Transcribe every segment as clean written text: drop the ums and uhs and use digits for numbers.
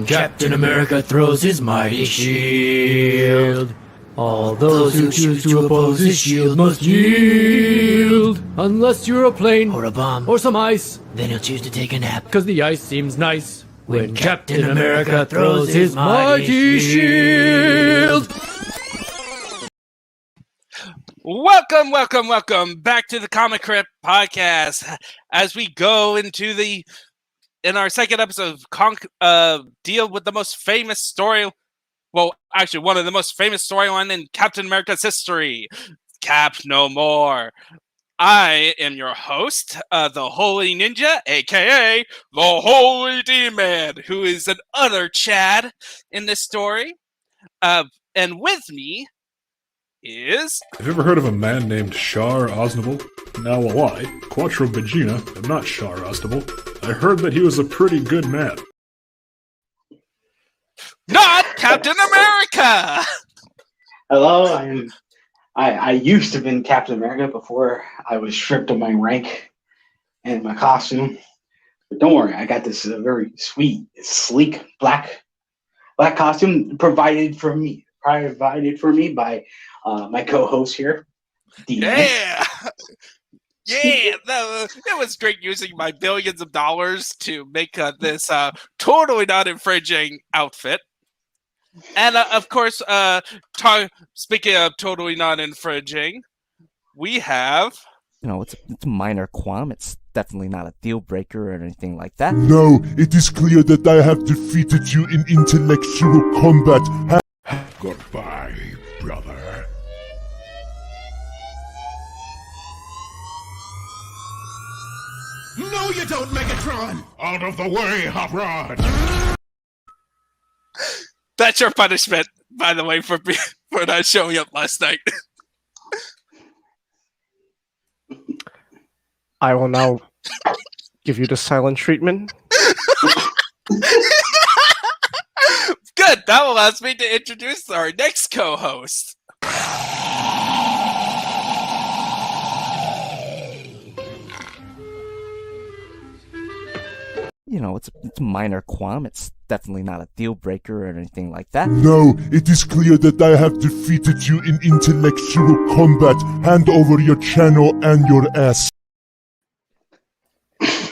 Captain America throws his mighty shield. All those who choose to oppose his shield must yield. Unless you're a plane, or a bomb, or some ice, then he'll choose to take a nap. Cause the ice seems nice when Captain America throws his mighty shield. Welcome back to the Comic Crypt podcast. As we go into in our second episode, deal with the most famous story. Well, actually, one of the most famous storyline in Captain America's history, Cap No More. I am your host, the Holy Ninja, aka the Holy Demon, who is an utter Chad in this story. And with me is... Have you ever heard of a man named Shar Aznable? Now, while I, Quattro Bagina, am not Shar Aznable, I heard that he was a pretty good man. Not Captain America! Hello, I used to have been Captain America before I was stripped of my rank and my costume. But don't worry, I got this very sweet, sleek black costume provided for me by my co-host here. Yeah, it was great using my billions of dollars to make this totally not infringing outfit. And of course, speaking of totally not infringing, we have... it's a minor qualm. It's definitely not a deal breaker or anything like that. No, it is clear that I have defeated you in intellectual combat. Goodbye, brother. No, you don't, Megatron! Out of the way, Hot Rod! That's your punishment, by the way, for not showing up last night. I will now give you the silent treatment. Good, that allows me to introduce our next co-host. It's a minor qualm. It's definitely not a deal breaker or anything like that. No, it is clear that I have defeated you in intellectual combat. Hand over your channel and your ass.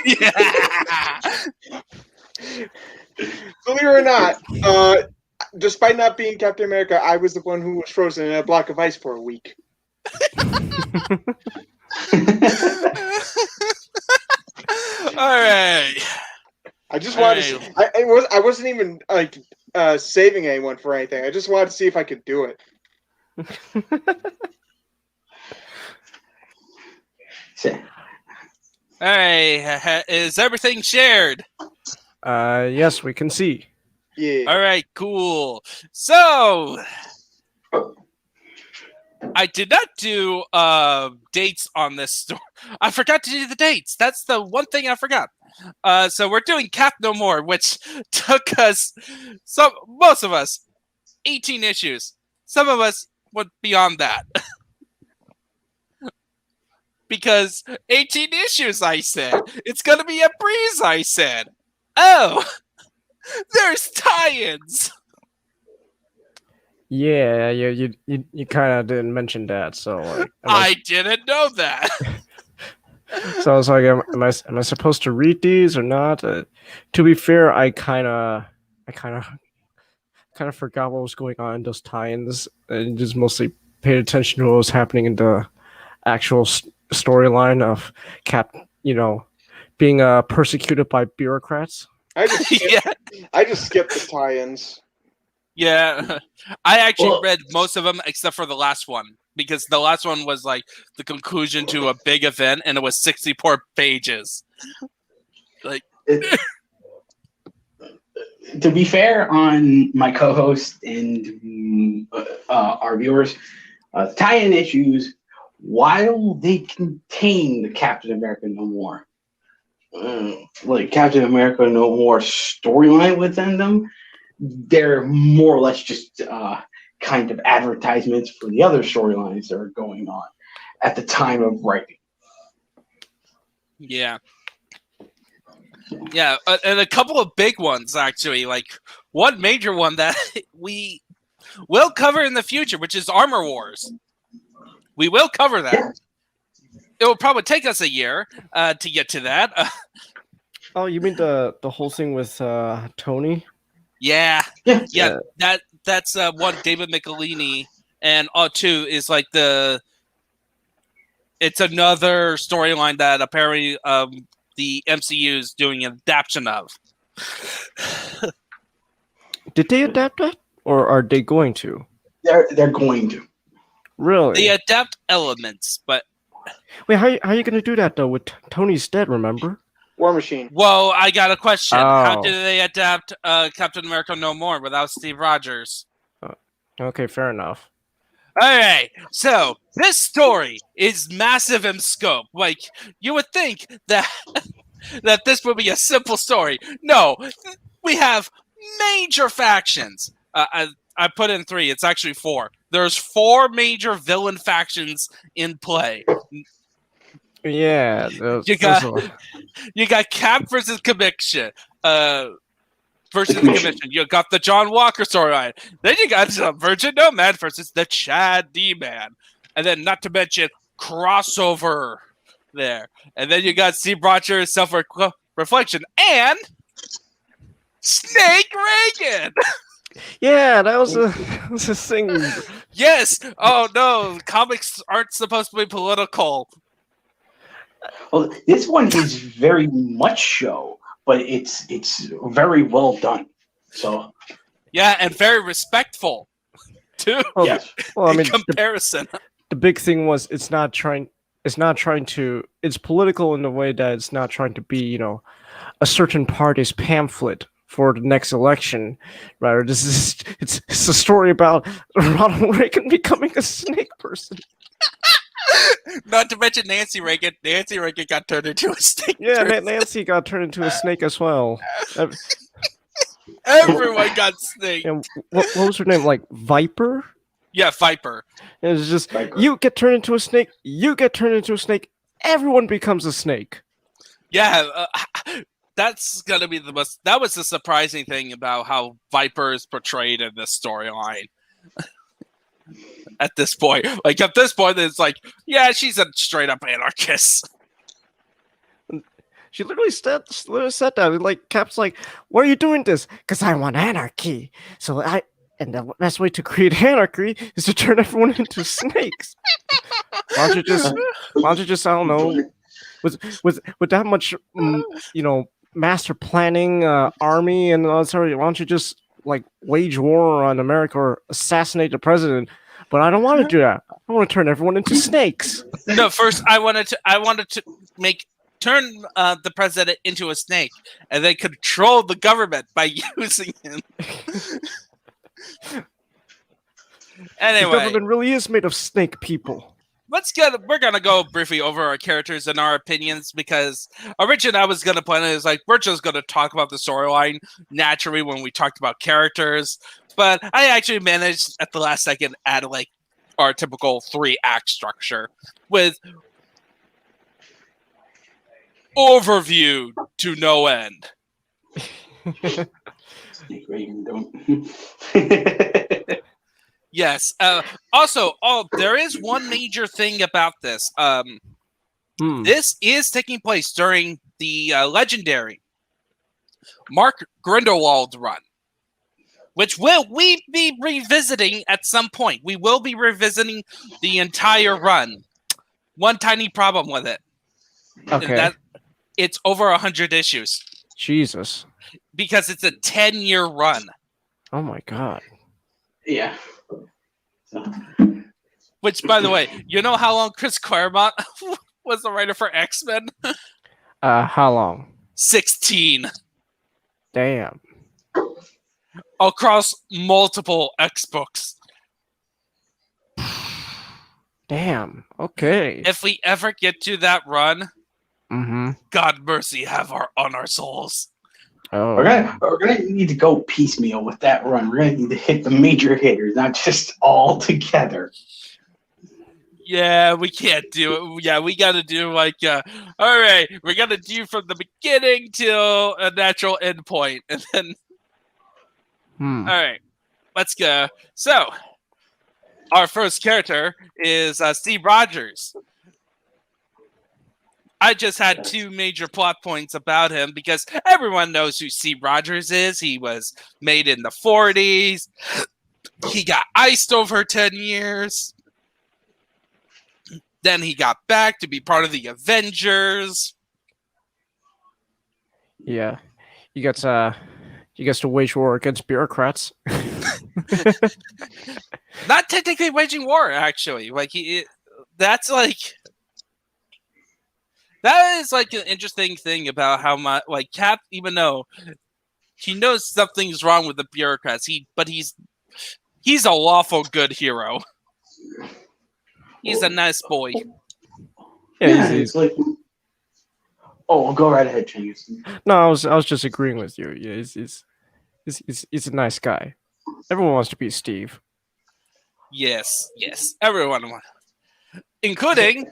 Yeah. Believe it or not, despite not being Captain America, I was the one who was frozen in a block of ice for a week. All right. I just wanted to. I wasn't even like saving anyone for anything. I just wanted to see if I could do it. All right. Is everything shared? Yes, we can see. Yeah. All right. Cool. So I did not do dates on this story. I forgot to do the dates. That's the one thing I forgot. So we're doing Cap No More, which took us, most of us, 18 issues. Some of us went beyond that. Because 18 issues, I said. It's going to be a breeze, I said. Oh, there's tie-ins. Yeah, you kind of didn't mention that, so I didn't know that. So I was like, am I supposed to read these or not? To be fair, I kind of forgot what was going on in those tie-ins, and just mostly paid attention to what was happening in the actual storyline of Cap, being persecuted by bureaucrats. I just skipped the tie-ins. Yeah, I actually read most of them except for the last one, because the last one was like the conclusion to a big event, and it was 64 pages. Like, to be fair on my co-host and our viewers, tie-in issues, while they contain the Captain America No More, like Captain America No More storyline within them, they're more or less just kind of advertisements for the other storylines that are going on at the time of writing. Yeah. Yeah, and a couple of big ones, actually. Like, one major one that we will cover in the future, which is Armor Wars. We will cover that. Yeah. It will probably take us a year to get to that. Oh, you mean the whole thing with Tony? Yeah. Yeah. That's one David Michelini, and two is like it's another storyline that apparently the MCU is doing an adaptation of. Did they adapt that, or are they going to? They're going to. Really? They adapt elements, but Wait, how are you going to do that though? With Tony's dead, remember? War Machine. whoa, I got a question. How Oh. did they adapt Captain America No More without Steve Rogers? Okay, fair enough. All right, so this story is massive in scope. Like, you would think that that this would be a simple story. No, we have major factions. I put in 3. It's actually 4. There's 4 major villain factions in play. Yeah, You got Cap versus Commission. Versus the Commission. You got the John Walker storyline. Then you got Virgin Nomad versus the Chad D-Man. And then, not to mention, crossover there. And then you got Steve Rogers' self-reflection. And Snake Reagan! yeah, that was a thing. Yes! Oh no, comics aren't supposed to be political. Well, this one is very much show, but it's very well done. So Yeah, and very respectful, too, Well, yes, well, I in mean, comparison. the big thing was it's political in the way that it's not trying to be, a certain party's pamphlet for the next election. Rather, it's a story about Ronald Reagan becoming a snake person. Not to mention Nancy Reagan. Nancy Reagan got turned into a snake. Yeah, person. Nancy got turned into a snake as well. Everyone got snake. And what was her name? Like Viper? Yeah, Viper. It was just Viper. you get turned into a snake, you get turned into a snake, everyone becomes a snake. Yeah, that's gonna be that was the surprising thing about how Viper is portrayed in this storyline. At this point, it's like, yeah, she's a straight up anarchist. She literally said that. Like Cap's like, "Why are you doing this? Because I want anarchy. And the best way to create anarchy is to turn everyone into snakes. Why don't you just I don't know, with that much master planning army and sorry, why don't you just like wage war on America or assassinate the president?" But I don't want to do that. I want to turn everyone into snakes. No, first I wanted to turn the president into a snake, and then control the government by using him. The Anyway, government really is made of snake people. we're gonna go briefly over our characters and our opinions, because originally I was gonna plan it as like we're just gonna talk about the storyline naturally when we talked about characters, but I actually managed at the last second add like our typical 3-act structure with overview to no end. Snake Reagan don't. Yes. Also, there is one major thing about this. This is taking place during the legendary Mark Grindelwald run, which we be revisiting at some point. We will be revisiting the entire run. One tiny problem with it. Okay. It's over 100 issues. Jesus. Because it's a 10-year run. Oh my god. Yeah. Which, by the way, you know how long Chris Claremont was the writer for X-Men? How long? 16. Damn. Across multiple X books. Damn. Okay. If we ever get to that run, Mm-hmm. God mercy on our souls. Oh. We're gonna need to go piecemeal with that run. We're gonna need to hit the major hitters, not just all together. Yeah, we can't do it. Yeah, we got to do like, all right, we got to do from the beginning till a natural end point, and then All right, let's go. So, our first character is Steve Rogers. I just had two major plot points about him because everyone knows who Steve Rogers is. He was made in the 40s. He got iced over 10 years. Then he got back to be part of the Avengers. Yeah, he gets to wage war against bureaucrats. Not technically waging war, actually. That is like an interesting thing about how much Cap, even though he knows something's wrong with the bureaucrats, he's a lawful good hero. He's a nice boy. Yeah, it's like. Oh, go right ahead, Chance. No, I was just agreeing with you. Yeah, he's a nice guy. Everyone wants to be Steve. Yes, everyone wants, including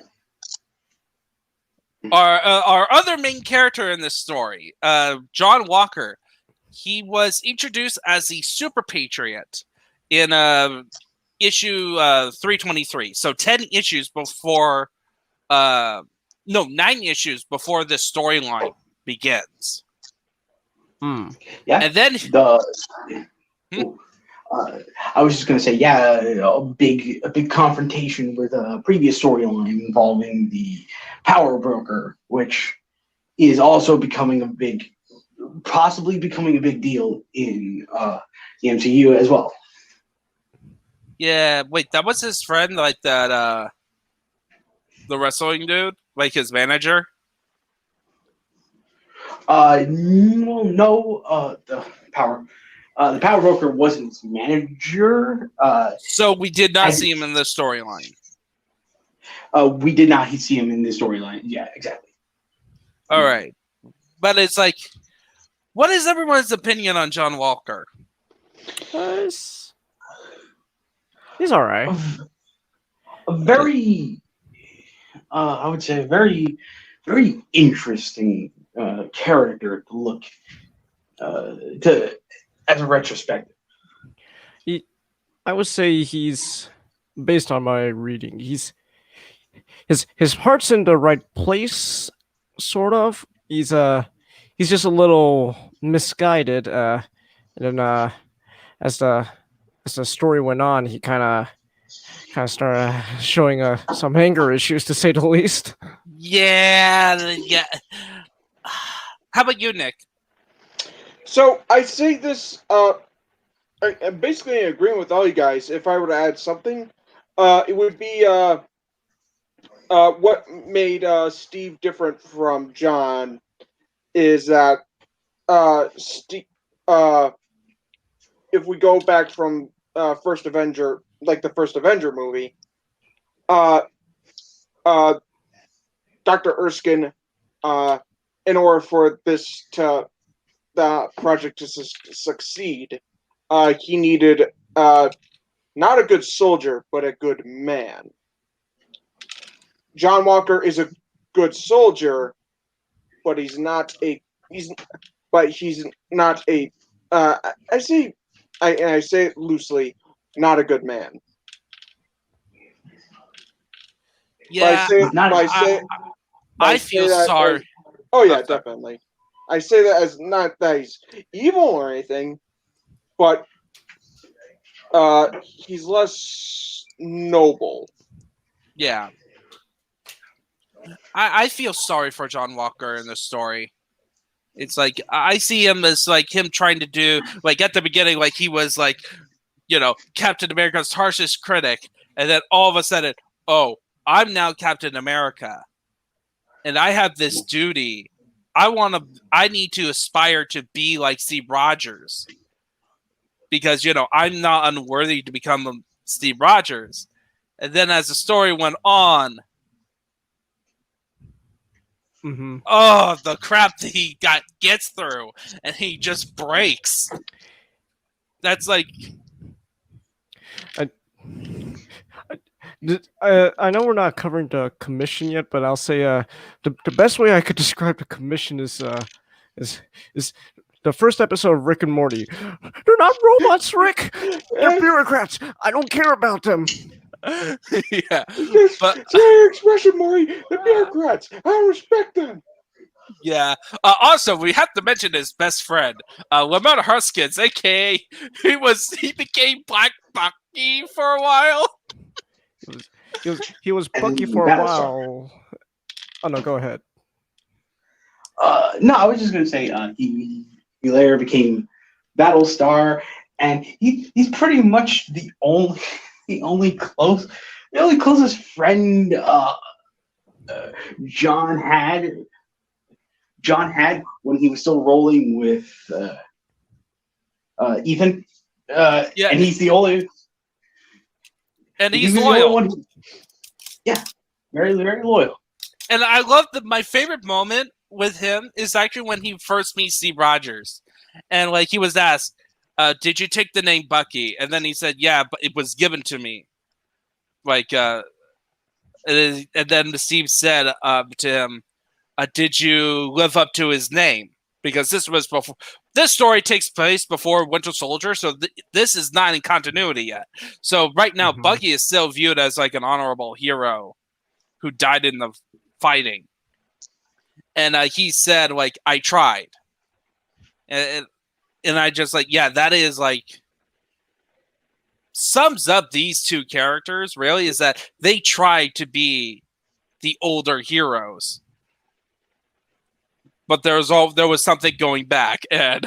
our other main character in this story, John Walker. He was introduced as the Super Patriot in issue 323. So 10 issues before, 9 issues before this storyline begins. Yeah, and then I was just gonna say, a big confrontation with a previous storyline involving the power broker, which is also possibly becoming a big deal in the MCU as well. Yeah, wait, that was his friend, like that, the wrestling dude, like his manager. No, the power broker wasn't his manager. So we did not see him in the storyline. We did not see him in the storyline. Yeah, exactly. All right, but it's like, what is everyone's opinion on John Walker? He's all right. A very, I would say, very, very interesting character to look as a retrospective. I would say he's, based on my reading, his heart's in the right place, sort of. He's just a little misguided, and then as the story went on, he kind of started showing some anger issues, to say the least. Yeah. How about you, Nick? So I say this. I'm basically agreeing with all you guys. If I were to add something, it would be what made Steve different from John is that Steve. If we go back from first Avenger, like the first Avenger movie, Dr. Erskine, in order for the project to succeed, he needed not a good soldier, but a good man. John Walker is a good soldier, but he's not a. I say it loosely, not a good man. Yeah, I feel sorry. Oh yeah, definitely. I say that as not that he's evil or anything, but he's less noble. Yeah. I feel sorry for John Walker in this story. It's like, I see him as like him trying to do, like at the beginning, like he was like, Captain America's harshest critic. And then all of a sudden, oh, I'm now Captain America. And I have this duty. I need to aspire to be like Steve Rogers. Because, I'm not unworthy to become Steve Rogers. And then as the story went on, oh, the crap that he gets through, and he just breaks. That's like, I know we're not covering the commission yet, but I'll say the best way I could describe the commission is the first episode of Rick and Morty. They're not robots, Rick. They're bureaucrats. I don't care about them. Yeah, but It's your expression, Maury. The bureaucrats. I respect them. yeah. Also, we have to mention his best friend, Lamar Huskins, aka he became Black Bucky for a while. He was Bucky for a while. Oh no, go ahead. No, I was just gonna say he later became Battlestar, and he's pretty much the only closest friend John had when he was still rolling with Ethan. Yeah, and he's the only. And he's loyal. Very, very loyal. And I love my favorite moment with him is actually when he first meets Steve Rogers, and like he was asked, "Did you take the name Bucky?" And then he said, "Yeah, but it was given to me." Like, and then Steve said to him, "Did you live up to his name?" Because this was before. This story takes place before Winter Soldier, so this is not in continuity yet. So right now, Bucky is still viewed as like an honorable hero who died in the fighting. And he said, like, I tried. And I just like, yeah, that is like sums up these two characters, really, is that they try to be the older heroes. But there was something going back, and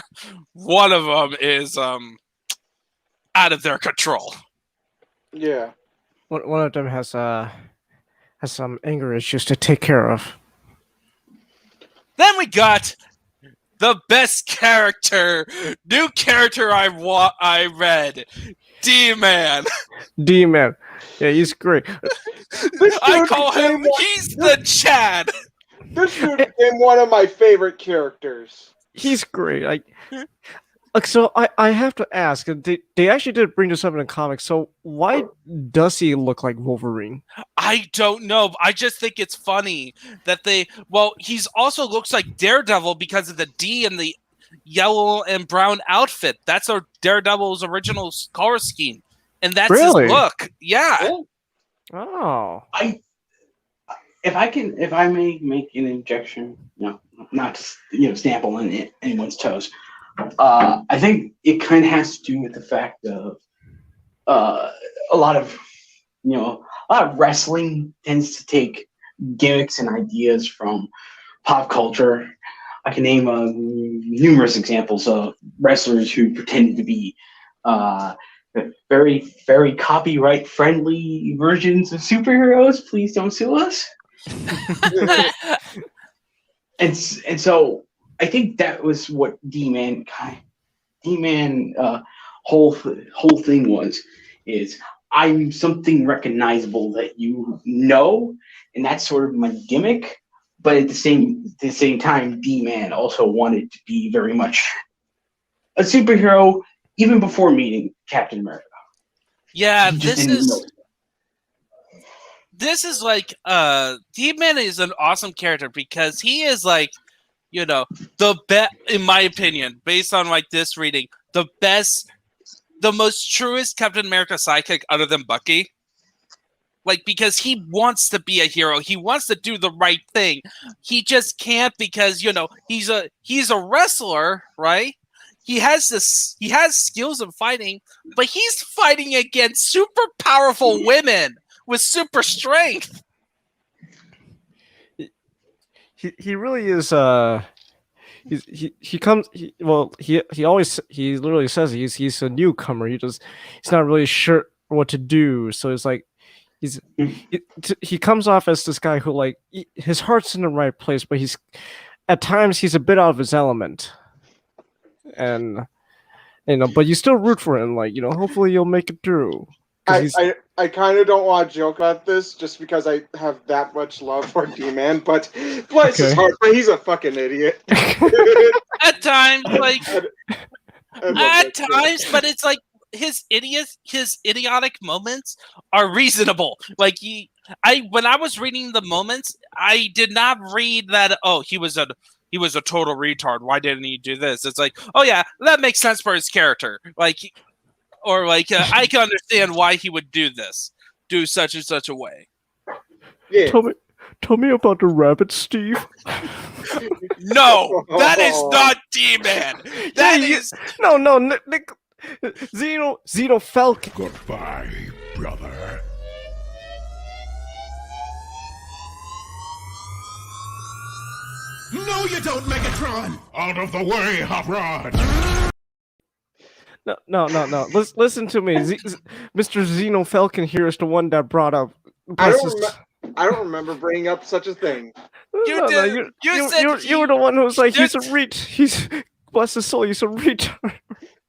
one of them is out of their control. Yeah. One of them has some anger issues to take care of. Then we got the best character, new character I read, D-Man. D-Man. Yeah, he's great. I call him, he's the Chad. This dude became one of my favorite characters. He's great. Like, so I have to ask, they actually did bring this up in the comics, so why does he look like Wolverine? I don't know. I just think it's funny that he's also looks like Daredevil because of the D and the yellow and brown outfit. That's Daredevil's original color scheme. And that's really? His look. Yeah. Oh. If I may make an injection, not to stamp on anyone's toes. I think it kind of has to do with the fact of a lot of wrestling tends to take gimmicks and ideas from pop culture. I can name numerous examples of wrestlers who pretended to be very, very copyright friendly versions of superheroes. Please don't sue us. and so I think that was what D-Man whole thing was, is I'm something recognizable that you know, and that's sort of my gimmick. But at the same time, D-Man also wanted to be very much a superhero even before meeting Captain America. Yeah, this is like D-Man is an awesome character because he is like, the best, in my opinion, based on like this reading, the best, the most truest Captain America sidekick other than Bucky. Like, because he wants to be a hero, he wants to do the right thing. He just can't because he's a wrestler, right? He has skills in fighting, but he's fighting against super powerful women with super strength. He really is. He literally says he's a newcomer. He's not really sure what to do. So it's like he comes off as this guy who, like, his heart's in the right place, but at times he's a bit out of his element. And but you still root for him, like, hopefully you'll make it through. I kind of don't want to joke about this just because I have that much love for D-Man, but bless his heart, but he's a fucking idiot. At times, like, but it's like his idiotic moments are reasonable. Like, when I was reading the moments, I did not read that, he was a he was a total retard. Why didn't he do this? It's like, oh yeah, that makes sense for his character. Like, or like, I can understand why he would do this, do such and such a way. Yeah. Tell me about the rabbit, Steve. No, that is not D-Man. That is no, Nick, Xeno Falcon. Goodbye, brother. No, you don't, Megatron! Out of the way, Hot Rod! No. Listen to me. Mr. Xeno Falcon here is the one that brought up. I don't remember bringing up such a thing. You did. You were the one who was like, he's bless his soul, he's a retard.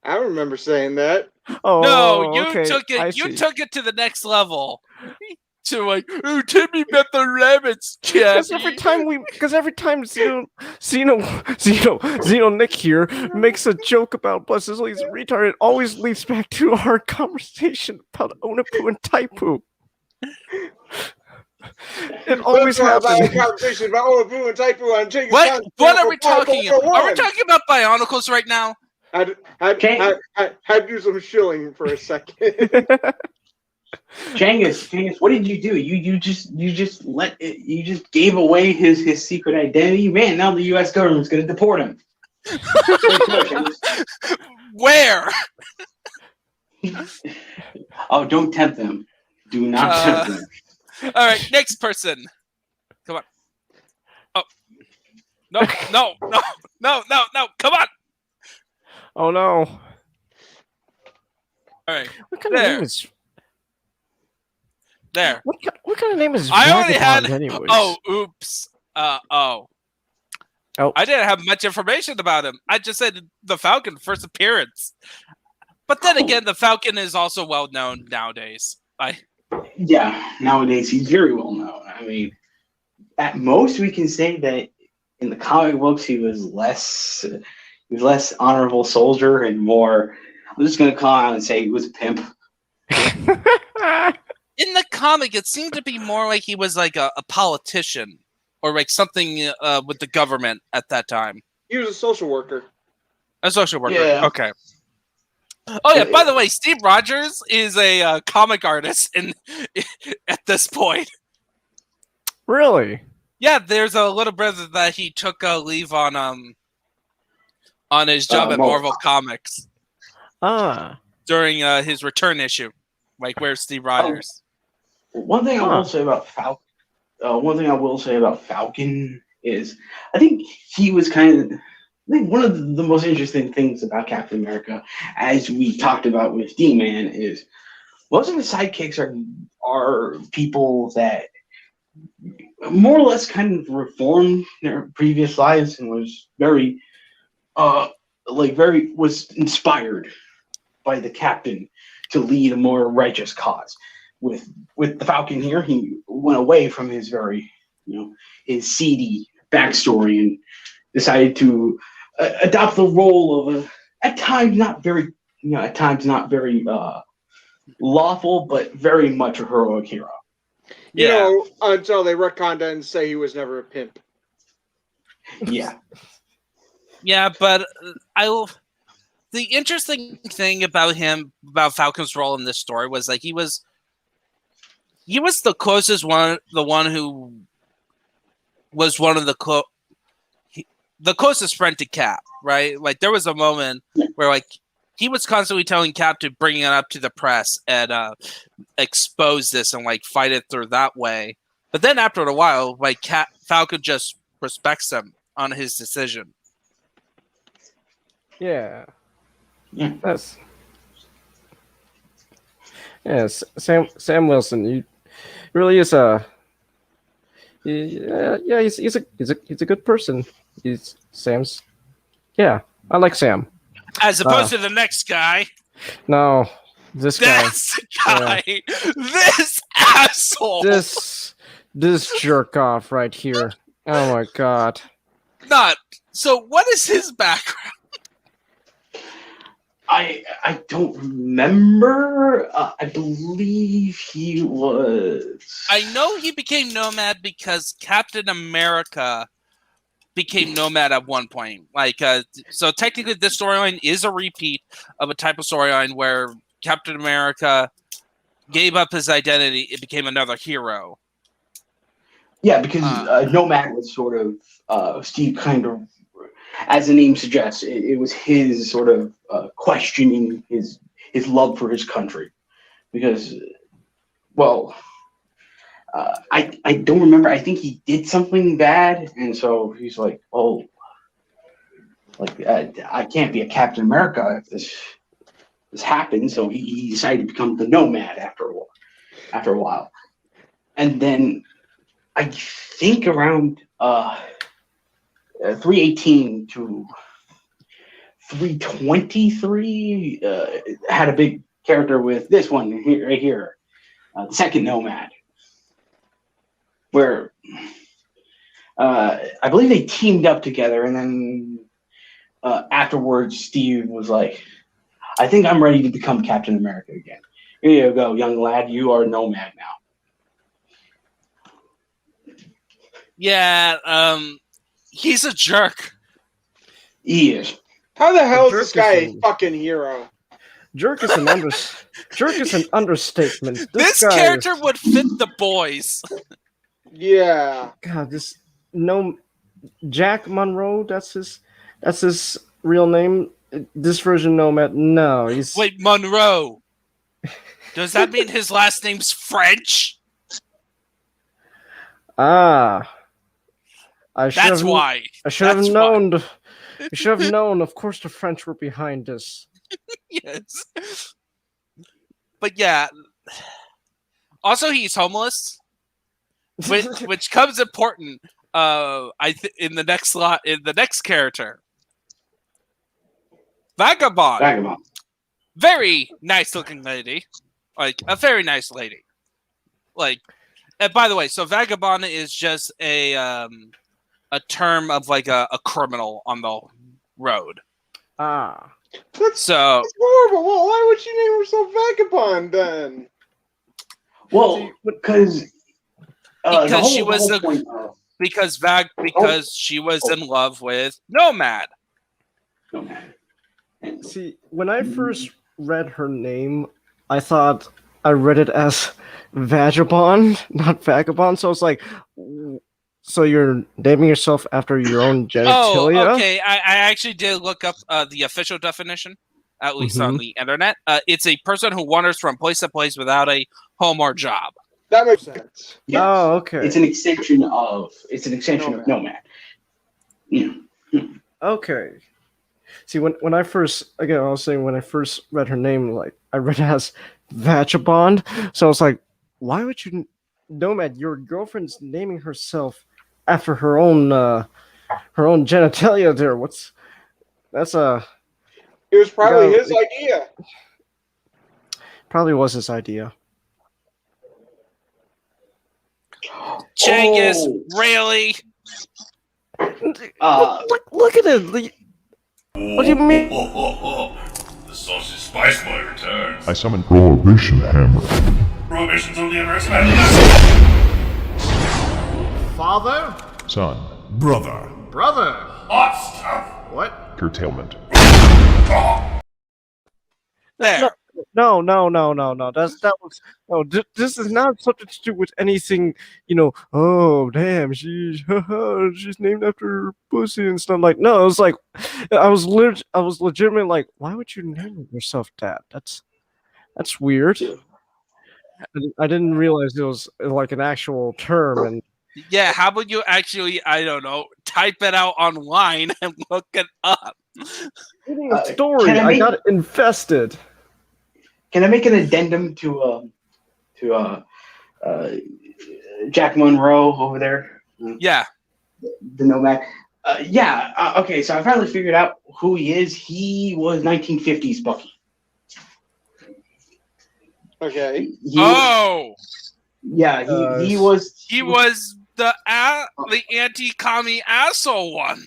I don't remember saying that. Oh, no, you okay, took it. I You see. took it to the next level. To like, oh, Timmy met the rabbits, Because Chappie. every time Xeno Nick here makes a joke about bless his soul, he's a retard, it always leads back to our conversation about Onapu and Taipu. It always happens. A conversation about Onapu and Taipu on Genghis What? Khan's What are we Battle talking for about? Are we 1. talking about Bionicles right now? Had to do some shilling for a second. Genghis, what did you do? You just gave away his secret identity, man. Now the U.S. government's going to deport him. Where? Oh, don't tempt them. Do not tempt them. All right, next person. Come on. Oh, no! Come on! Oh no! All right, What kind of name is? there. What kind of name is? I already had. Vagabond anyways? Oh, oops. Oh. Oh. I didn't have much information about him. I just said the Falcon first appearance. But then again, the Falcon is also well known nowadays. Yeah, nowadays he's very well known. I mean, at most we can say that in the comic books he was less honorable soldier and more. I'm just gonna call out and say he was a pimp. In the comic, it seemed to be more like he was like a politician or like something with the government at that time. He was a social worker. A social worker. Yeah. Okay. Oh yeah. By the way, Steve Rogers is a comic artist at this point. Really? Yeah, there's a little brother that he took a leave on his job at Marvel Comics during his return issue. Like, where's Steve Rogers? One thing I will say about Falcon is I think he was one of the most interesting things about Captain America, as we talked about with D-Man, is most of the sidekicks are people that more or less kind of reformed their previous lives and was was inspired by the Captain to lead a more righteous cause. With the Falcon here, he went away from his his seedy backstory and decided to adopt the role of at times not very lawful, but very much a heroic hero. You know, until they retconned and say he was never a pimp. Yeah. Yeah, but the interesting thing about Falcon's role in this story was like he was the closest one, the one who was one of the closest friend to Cap, right? Like there was a moment where like he was constantly telling Cap to bring it up to the press and expose this and like fight it through that way. But then after a while, like Falcon just respects him on his decision. Yeah. Sam Wilson. He really is he's a good person. Sam's. Yeah, I like Sam. As opposed to the next guy. No, this guy. This guy. Yeah. This asshole. This jerk off right here. Oh my god. So what is his background? I don't remember. I believe he was. I know he became Nomad because Captain America became Nomad at one point. So technically, this storyline is a repeat of a type of storyline where Captain America gave up his identity. It became another hero. Yeah, because Nomad was sort of Steve kind of, as the name suggests, it was his sort of questioning his love for his country, because, well, I don't remember. I think he did something bad, and so he's like, oh, like I can't be a Captain America if this happens. So he decided to become the Nomad after a while, and then I think around 318 to 323 had a big character with this one here, right here, the second Nomad, where I believe they teamed up together, and then afterwards Steve was like, I think I'm ready to become Captain America again. Here you go, young lad, you are Nomad now. Yeah, he's a jerk. He is. How the hell is Jerk this guy is a fucking hero? Jerk is an understatement. This guy character is- would fit the boys. Yeah. God, Jack Monroe. That's his real name. This version Nomad. No, he's Wait, Monroe. Does that mean his last name's French? I should That's have, why. I should have That's known. I should have known. Of course, the French were behind this. Yes. But yeah. Also, he's homeless, which comes important. In the next character, Vagabond. Very nice looking lady, like a very nice lady. Like, and by the way, so Vagabond is just a term of like a criminal on the road. That's So horrible. Well, why would she name herself Vagabond then? Well, because she was because she was in love with Nomad. See, when I first read her name, I thought I read it as Vagabond, not Vagabond. So it's like, so you're naming yourself after your own genitalia? Oh, okay. I actually did look up the official definition, at least on the internet. It's a person who wanders from place to place without a home or job. That makes sense. Yes. Oh, okay. It's an extension of Nomad. Yeah. Okay. See, when I first, again, I was saying when I first read her name, like I read it as Vagabond. So I was like, why would you, Nomad? Your girlfriend's naming herself after her own genitalia. There, It was probably his idea. Probably was his idea. Cengiz, really? Look at it. What do you mean? The sausage spice boy returns. I summon Prohibition Hammer. Prohibition's only underestimated. Father? Son. Brother. Brother? Hot stuff. What? Curtailment. There. No. This is not something to do with anything. Oh damn, she's named after her pussy and stuff. Like, no, it was like, I was legitimately like, why would you name yourself that? That's weird. I didn't realize it was like an actual term. And Yeah, how about you actually, I don't know, type it out online and look it up? reading a story, I got infested. Can I make an addendum to Jack Monroe over there? Yeah. The Nomad. Okay, so I finally figured out who he is. He was 1950s Bucky. Okay. He was He was the anti-commie asshole one.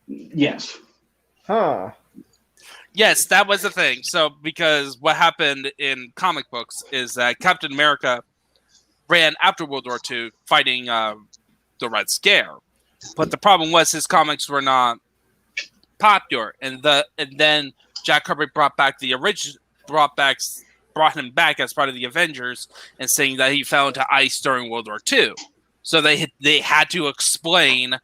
Yes. Huh. Yes, that was the thing. So, because what happened in comic books is that Captain America ran after World War II fighting the Red Scare. But the problem was his comics were not popular, and then Jack Kirby brought him back as part of the Avengers, and saying that he fell into ice during World War II. So they had to explain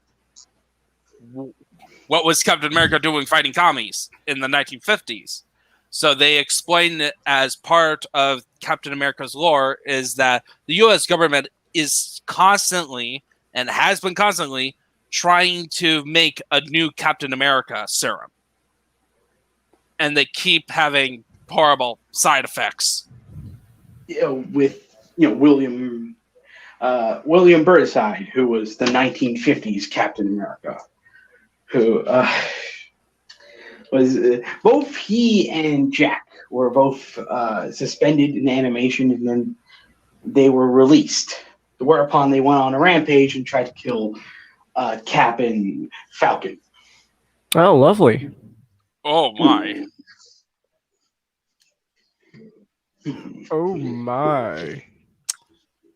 what was Captain America doing fighting commies in the 1950s. So they explained it as part of Captain America's lore is that the U.S. government is constantly and has been constantly trying to make a new Captain America serum. And they keep having horrible side effects. With William Burnside, who was the 1950s Captain America, who was both he and Jack were both suspended in animation, and then they were released. Whereupon they went on a rampage and tried to kill Cap and Falcon. Oh, lovely. Oh my. Oh my.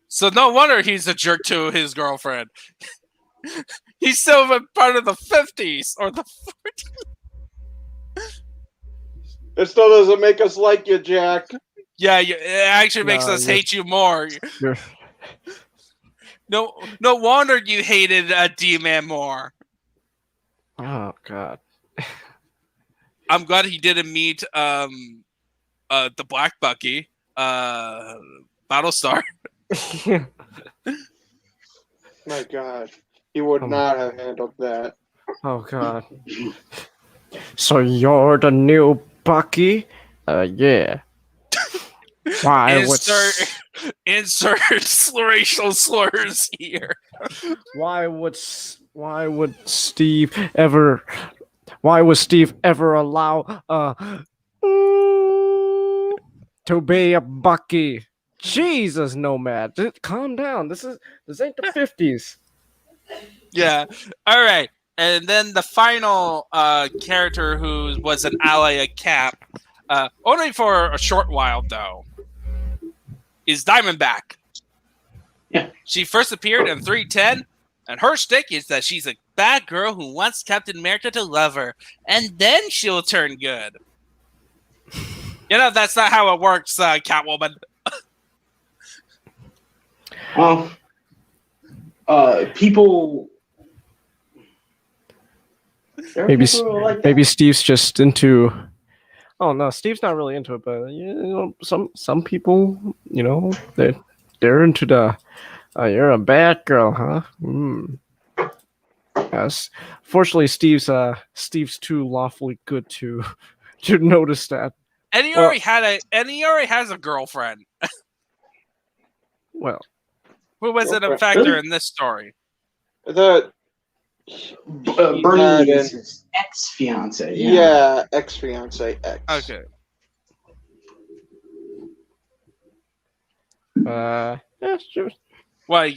So no wonder he's a jerk to his girlfriend. He's still a part of the 50s or the 40s. It still doesn't make us like you, Jack. Yeah, it actually makes us hate you more. No wonder you hated D-Man more. Oh God. I'm glad he didn't meet the Black Bucky, Battlestar. My God, he would not have handled that. Oh God. So you're the new Bucky? Yeah. Why insert racial slurs here. Why would Steve ever allow to be a Bucky? Jesus, Nomad. Calm down. This ain't the 50s. Yeah. All right. And then the final character who was an ally of Cap, only for a short while though, is Diamondback. Yeah. She first appeared in 310, and her shtick is that she's a bad girl who wants Captain America to love her, and then she'll turn good. That's not how it works, Catwoman. Well, people. Maybe Steve's just into. Oh no, Steve's not really into it, but some people, they're into the. You're a bad girl, huh? Yes. Fortunately, Steve's too lawfully good to notice that. And he already has a girlfriend. Well, who wasn't a factor in this story? The Bernie is his ex-fiance. Yeah, ex-fiance. Okay. Well,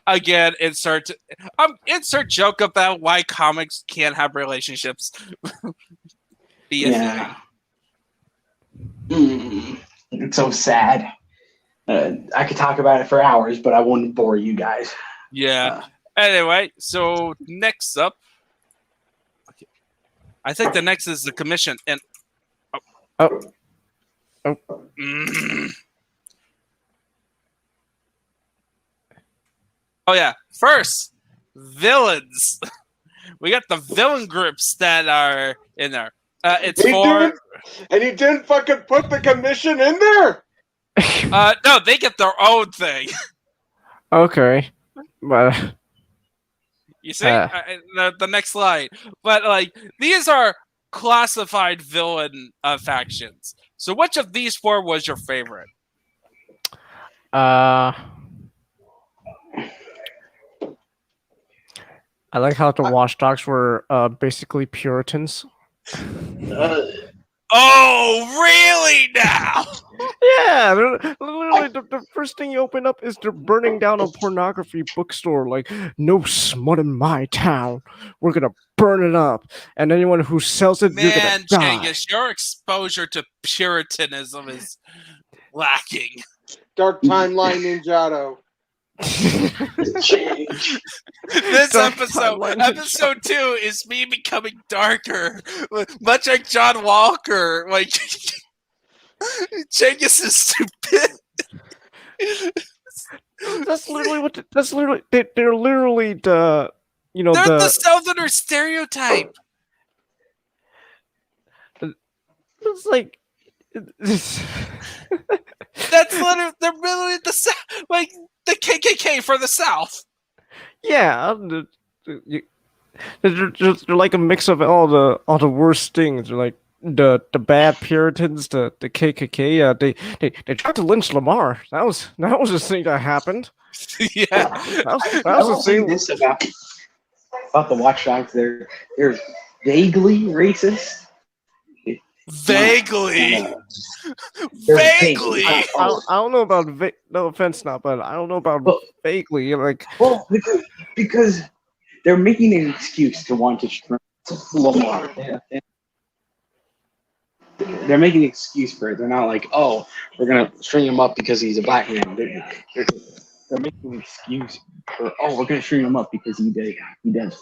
again, insert joke about why comics can't have relationships. Be a thing. It's so sad. I could talk about it for hours, but I wouldn't bore you guys. Yeah. Anyway, so next up, I think the next is the commission. And oh yeah, first villains. We got the villain groups that are in there. And you didn't fucking put the commission in there. No, they get their own thing. Okay, but you see the next slide. But these are classified villain factions. So which of these four was your favorite? I like how the Watchdogs were basically Puritans. Oh, really now? Yeah, literally the first thing you open up is they're burning down a pornography bookstore. Like, no smut in my town. We're gonna burn it up, and anyone who sells it, you're gonna die. Genghis, your exposure to Puritanism is lacking. Dark Timeline Ninjato. Change. This Dark episode, timeline. episode 2, is me becoming darker, much like John Walker. Like Genghis is stupid. That's literally what. That's literally. They're literally the. You know They're the the. Southerner stereotype. It's like. That's literally they're literally like the KKK for the South. Yeah, they're like a mix of all the worst things. They're like the bad Puritans, the KKK. They tried to lynch Lamar. That was the thing that happened. Yeah, That I was will the say thing. this about the Watchdogs. They're vaguely racist. vaguely. They're Vaguely. I don't know about no offense now, but I don't know about Well- vaguely. Like, Well, because they're making an excuse to want to shrimp Lamar. They're making an excuse for it. They're not like, oh, we're gonna string him up because he's a black man. They're making an excuse for, oh, we're gonna string him up because he does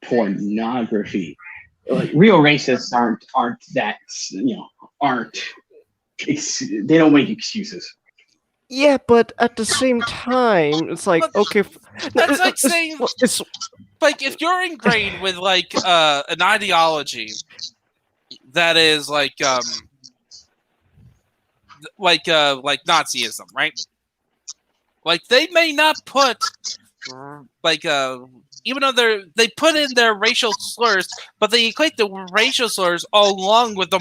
pornography. Like real racists aren't that, they don't make excuses. yeah, but at the same time, it's like But okay. that's like saying- it's Like if you're ingrained with like an ideology that is like Nazism, right? Like they may not put like even though they put in their racial slurs, but they equate the racial slurs along with the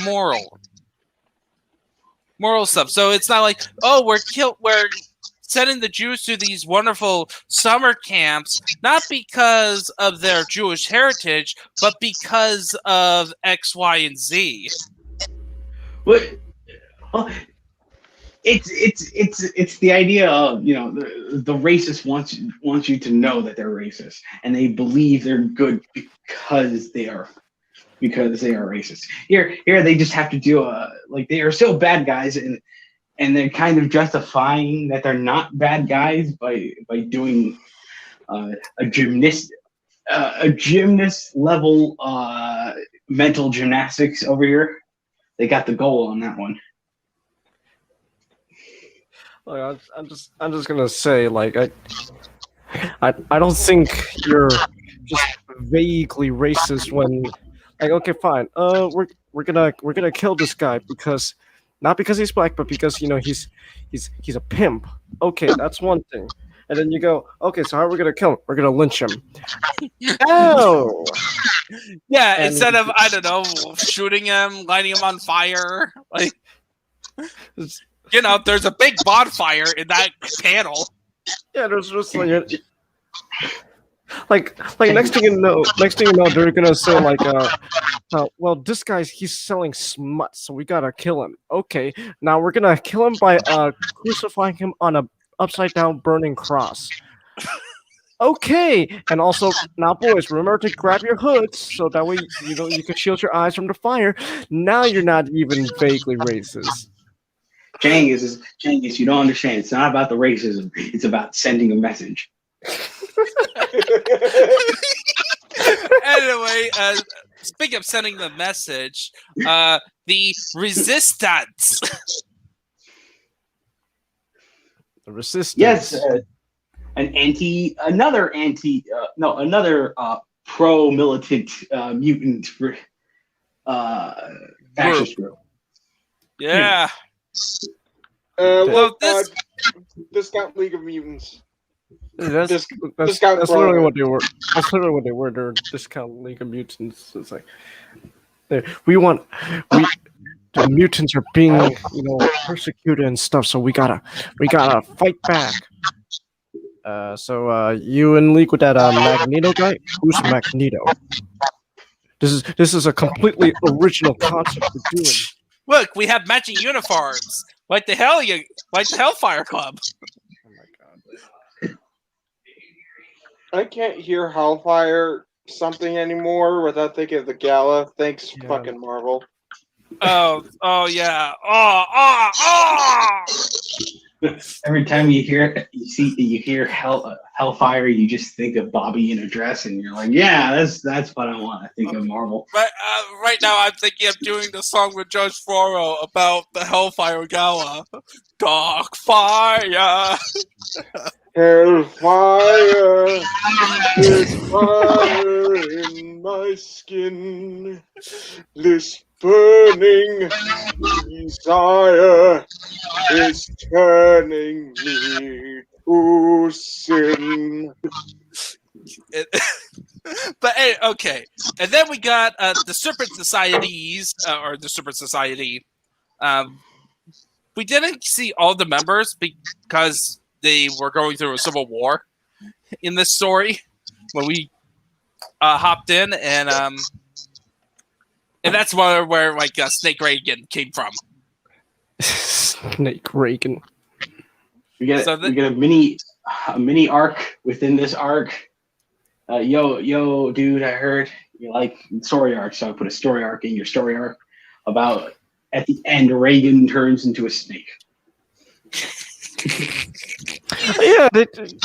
moral stuff. So it's not like, oh, we're sending the Jews to these wonderful summer camps, not because of their Jewish heritage, but because of X, Y, and Z. But it's the idea of, the racist wants you to know that they're racist, and they believe they're good because they are racist. Here they just have to do they are still bad guys, and they're kind of justifying that they're not bad guys by doing a gymnast level mental gymnastics over here. They got the goal on that one. Like, I'm just gonna say, like, I don't think you're just vaguely racist when, like, okay, fine, we're gonna kill this guy because not because he's black, but because he's a pimp. Okay, that's one thing. And then you go, okay, so how are we gonna kill him? We're gonna lynch him. Oh, Yeah, And- instead of, I don't know, shooting him, lighting him on fire. Like, there's a big bonfire in that panel. yeah, there's just like next thing you know, they're gonna say like, well, this guy's he's selling smut, so we gotta kill him. Okay, now we're gonna kill him by crucifying him on a upside down burning cross. Okay, and also now, boys, remember to grab your hoods so that way you can shield your eyes from the fire. Now you're not even vaguely racist. Genghis, you don't understand. It's not about the racism. It's about sending a message. Anyway, speaking of sending the message, the resistance. The resistance. Yes, another pro-militant mutant fascist group. Yeah. Look, this- Discount League of Mutants. That's Discount literally Brother. what they were. That's literally what they were. They're discount League of Mutants. It's like the mutants are being persecuted and stuff. So we gotta fight back. So you in league with that Magneto guy? Who's Magneto? This is a completely original concept we're doing. Look, we have matching uniforms, like the Hellfire Club. Oh my god. I can't hear Hellfire something anymore without thinking of the Gala. Thanks, Yeah. fucking Marvel. Oh yeah. Oh. Every time you hear Hellfire, you just think of Bobby in a dress, and you're like, yeah, that's what I want. I think of Marvel. Right now, I'm thinking of doing the song with Judge Floro about the Hellfire Gala. Dark fire. Hellfire is fire in my skin. This burning desire is turning me to sin. But hey, okay, and then we got the Serpent Societies, or the Serpent Society. We didn't see all the members because they were going through a civil war in this story when we hopped in, and that's where like Snake Reagan came from. Snake Reagan. We get a mini arc within this arc. Yo, dude, I heard you like story arcs, so I put a story arc in your story arc about at the end Reagan turns into a snake. Yeah,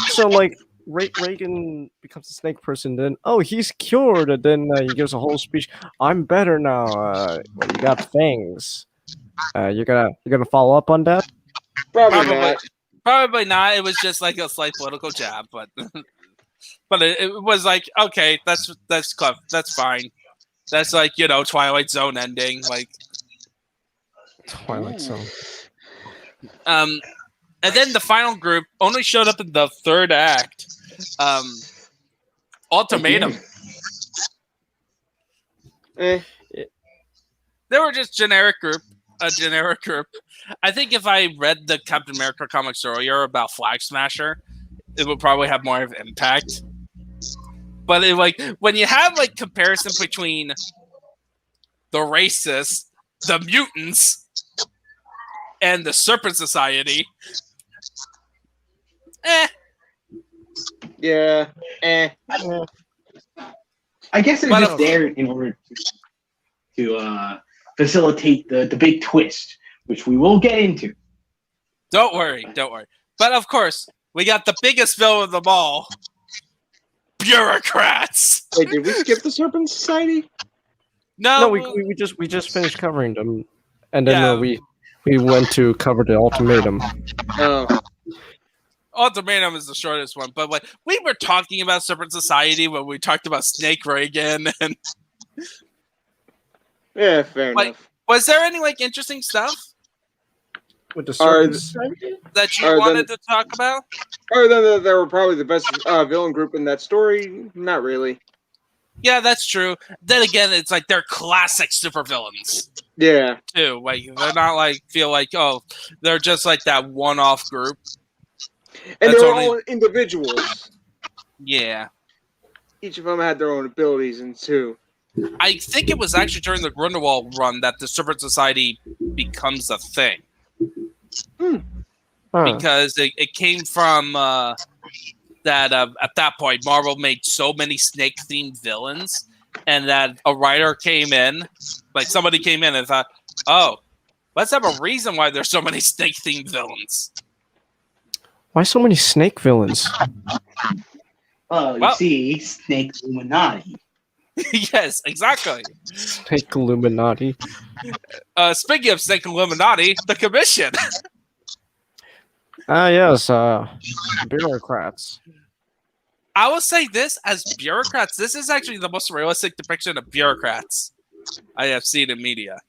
so like Reagan becomes a snake person, then he's cured, and then he gives a whole speech. I'm better now. You got fangs. You're gonna follow up on that? Probably not. It was just like a slight political jab, but but it was like, okay, that's clever. That's fine. That's like, Twilight Zone ending, like Twilight Zone. And then the final group only showed up in the third act. Ultimatum. They were just a generic group. I think if I read the Captain America comics earlier about Flag Smasher, it would probably have more of an impact. But when you have like comparison between the racists, the mutants, and the Serpent Society, yeah, I guess they're just there in order to facilitate the big twist, which we will get into. Don't worry. But of course, we got the biggest villain of them all, Bureaucrats. Wait, did we skip the Serpent Society? No, we just finished covering them, and then we went to cover the ultimatum. Oh. Ultimatum is the shortest one, but we were talking about Serpent Society when we talked about Snake Reagan, and yeah, fair enough. Was there any interesting stuff with the Serpent Society that you wanted to talk about? Other than that, they were probably the best villain group in that story. Not really. Yeah, that's true. Then again, it's like they're classic supervillains. Yeah. Too. They're not feel like, they're just like that one-off group. And they were all individuals. Yeah. Each of them had their own abilities, and too. I think it was actually during the Grindelwald run that the Serpent Society becomes a thing. Because it came from that at that point, Marvel made so many snake-themed villains, and that a writer came in, somebody came in and thought, let's have a reason why there's so many snake-themed villains. Why so many snake villains? You see, Snake Illuminati. Yes, exactly. Snake Illuminati. Speaking of Snake Illuminati, the Commission. Yes, Bureaucrats. I will say this, as Bureaucrats, this is actually the most realistic depiction of Bureaucrats I have seen in media.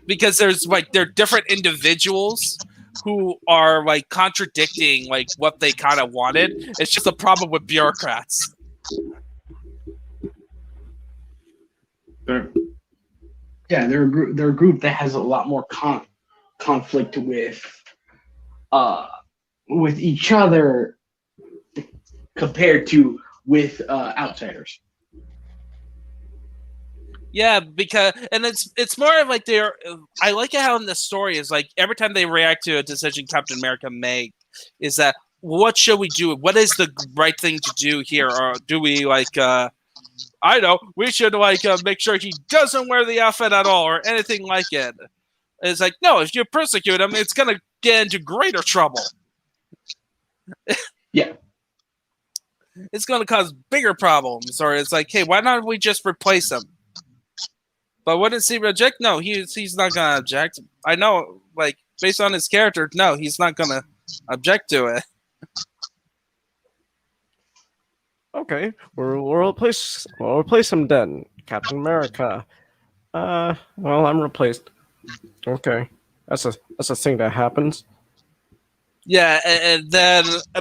Because they're different individuals who are contradicting what they kind of wanted. It's just a problem with Bureaucrats. They're a group that has a lot more conflict with each other compared to with outsiders. Yeah, because it's more of they're. I like it how in the story is every time they react to a decision Captain America make is that what should we do? What is the right thing to do here? Or do we I know we should make sure he doesn't wear the outfit at all or anything like it. It's no, if you persecute him, it's gonna get into greater trouble. Yeah. It's going to cause bigger problems. Or it's like, hey, why not we just replace him? But wouldn't Steve object? No, he's not going to object. I know, like, based on his character, no, he's not going to object to it. Okay, we'll replace him then. Captain America. Well, I'm replaced. Okay, that's a thing that happens. Yeah,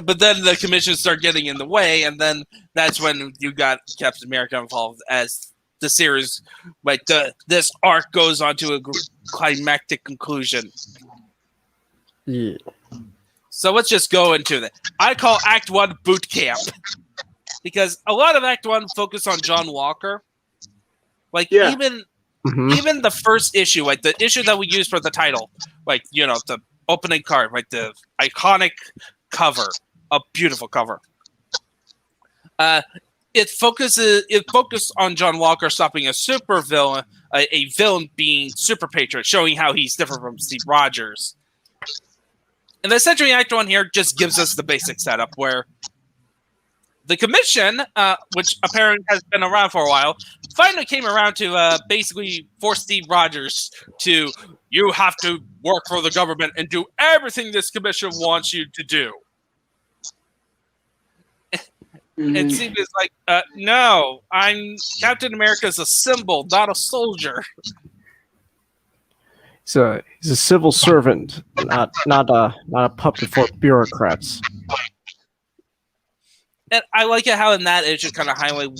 but then the commission start getting in the way, and then that's when you got Captain America involved as the series, like this arc goes on to a climactic conclusion. Yeah. So let's just go into that. I call Act 1 boot camp. Because a lot of Act 1 focus on John Walker. Like, even the first issue, like the issue that we used for the title, like, you know, the opening card, like the iconic cover, a beautiful cover. It focused on John Walker stopping a super villain, a villain being Super Patriot, showing how he's different from Steve Rogers. And the Century Act 1 here just gives us the basic setup where the commission, which apparently has been around for a while, finally came around to basically force Steve Rogers to, you have to work for the government and do everything this commission wants you to do. And Steve is like, no, Captain America's a symbol, not a soldier. He's a civil servant, not a puppet for bureaucrats. And I like it how in that issue kind of highlight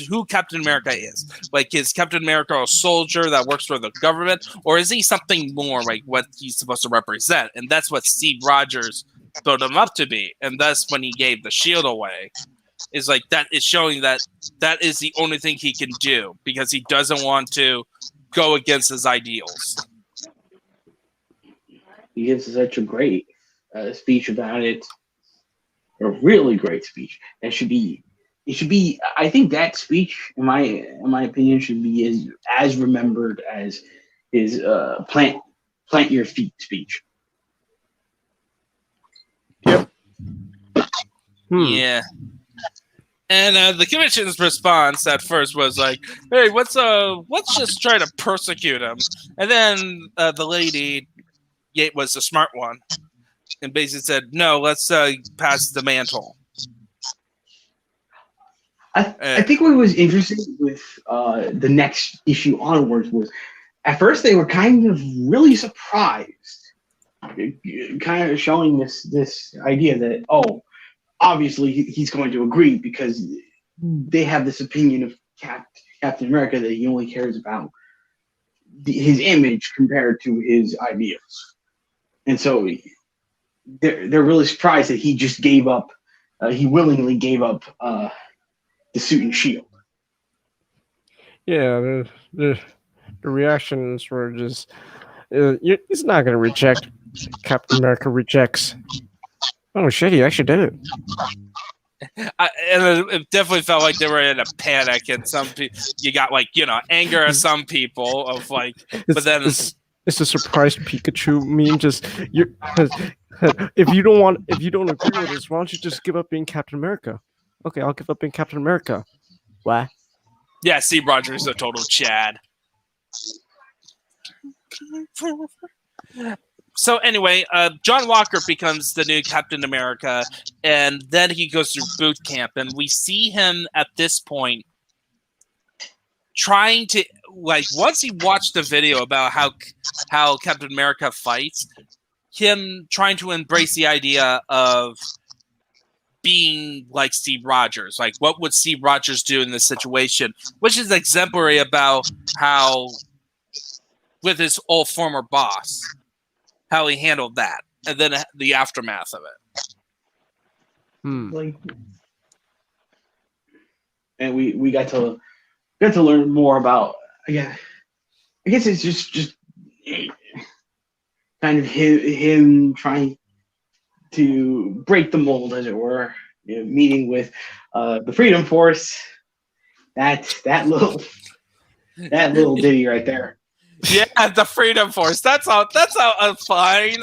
who Captain America is. Like, is Captain America a soldier that works for the government, or is he something more like what he's supposed to represent? And that's what Steve Rogers built him up to be. And that's when he gave the shield away. Is like that is showing that is the only thing he can do because he doesn't want to go against his ideals. He gives such a great speech about it. A really great speech. It should be. I think that speech, in my opinion, should be as remembered as his plant your feet speech. Yep. Yeah. And the commission's response at first was like, "Hey, let's just try to persecute him." And then the lady, was the smart one, and basically said, "No, let's pass the mantle." I think what was interesting with the next issue onwards was, at first they were kind of really surprised, kind of showing this idea that, oh, obviously he's going to agree because they have this opinion of Captain America that he only cares about his image compared to his ideals. And so they're really surprised that he just gave up, he willingly gave up the suit and shield. Yeah, the reactions were just, he's not going to reject. Captain America rejects. Oh shit, he actually did it. And it definitely felt like they were in a panic, and some people, you got anger at some people of like, but then it's a surprise Pikachu meme. Just if you don't agree with this, why don't you just give up being Captain America? Okay, I'll give up being Captain America. What? Yeah, Steve Rogers is a total Chad. So anyway, John Walker becomes the new Captain America, and then he goes through boot camp, and we see him at this point trying to, once he watched the video about how Captain America fights, him trying to embrace the idea of being like Steve Rogers. Like, what would Steve Rogers do in this situation? Which is exemplary about how, with his old former boss, how he handled that, and then the aftermath of it. And we got to learn more about. Again, I guess it's just kind of him trying to break the mold, as it were. Meeting with the Freedom Force. That little ditty right there. Yeah, the Freedom Force. That's all. That's all fine.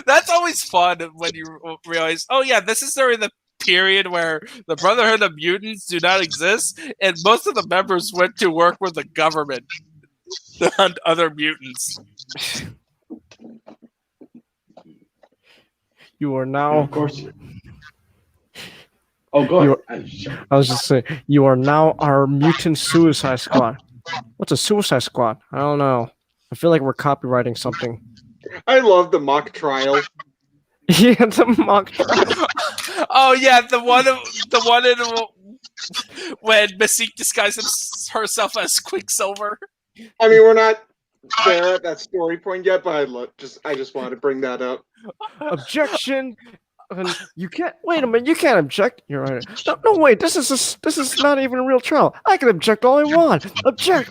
That's always fun when you realize, oh yeah, this is during the period where the Brotherhood of Mutants do not exist, and most of the members went to work with the government to hunt other mutants. You are now. Of course. Oh, go ahead. I was just saying, you are now our mutant Suicide Squad. What's a Suicide Squad? I don't know. I feel like we're copywriting something. I love the mock trial. Yeah, the mock trial. Oh yeah, the one in when Mystique disguises herself as Quicksilver. I mean, we're not there at that story point yet, but I just wanted to bring that up. Objection. You can't wait a minute. You can't object. You're right. No, wait. This is not even a real trial. I can object all I want. Object.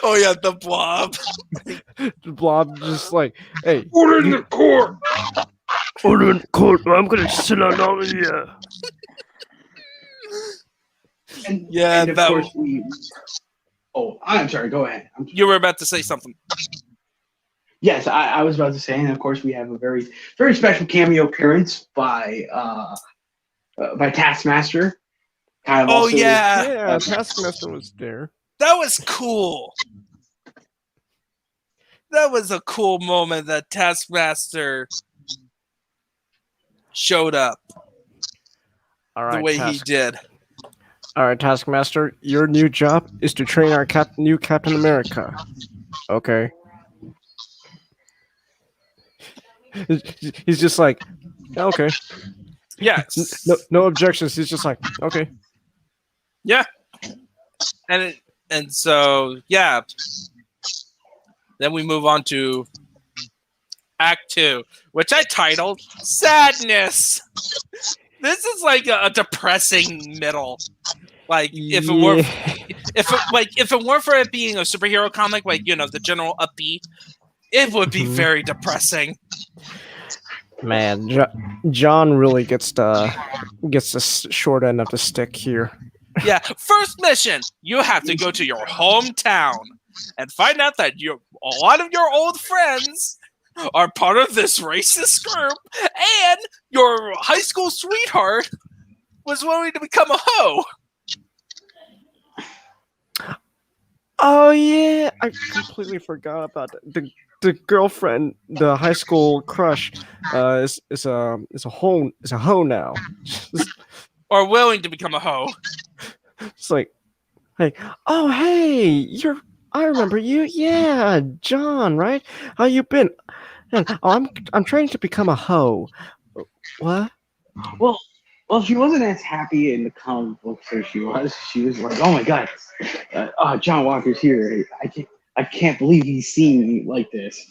Oh yeah, the Blob. The Blob just like, hey. Order in the court. Order in the court. I'm gonna sit on all of you. Yeah, and of course Oh, I'm sorry. Go ahead. You were about to say something. Yes, I was about to say, and of course we have a very, very special cameo appearance by Taskmaster. Kind of also, yeah, Taskmaster was there. That was cool. That was a cool moment that Taskmaster showed up All right, the way he did. All right, Taskmaster, your new job is to train our new Captain America. Okay. He's just like, okay. Yes. No objections. He's just like, okay. Yeah. And so yeah. Then we move on to Act 2, which I titled Sadness. This is like a depressing middle. Like if it weren't for it being a superhero comic, like the general upbeat, it would be very depressing. Man, John really gets the short end of the stick here. Yeah, first mission, you have to go to your hometown and find out that a lot of your old friends are part of this racist group, and your high school sweetheart was willing to become a hoe. Oh yeah, I completely forgot about that. The girlfriend, the high school crush, is a hoe now. Or willing to become a hoe. It's like, oh hey, I remember you. Yeah, John, right? How you been? Oh, I'm trying to become a hoe. What? Well, she wasn't as happy in the comic books as she was. She was like, "Oh my god, John Walker's here! I can't believe he's seeing me like this."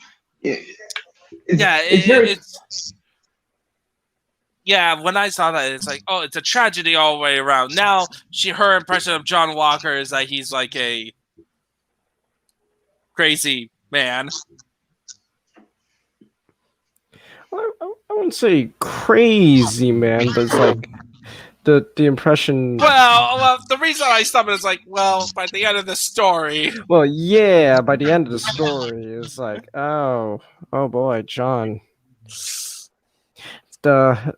Yeah, when I saw that, it's like, oh, it's a tragedy all the way around. Now, her impression of John Walker is that he's like a crazy man. I wouldn't say crazy man, but it's like the impression. Well, the reason I stopped it is like, well, by the end of the story. Well, yeah, by the end of the story, it's like, oh boy, John. The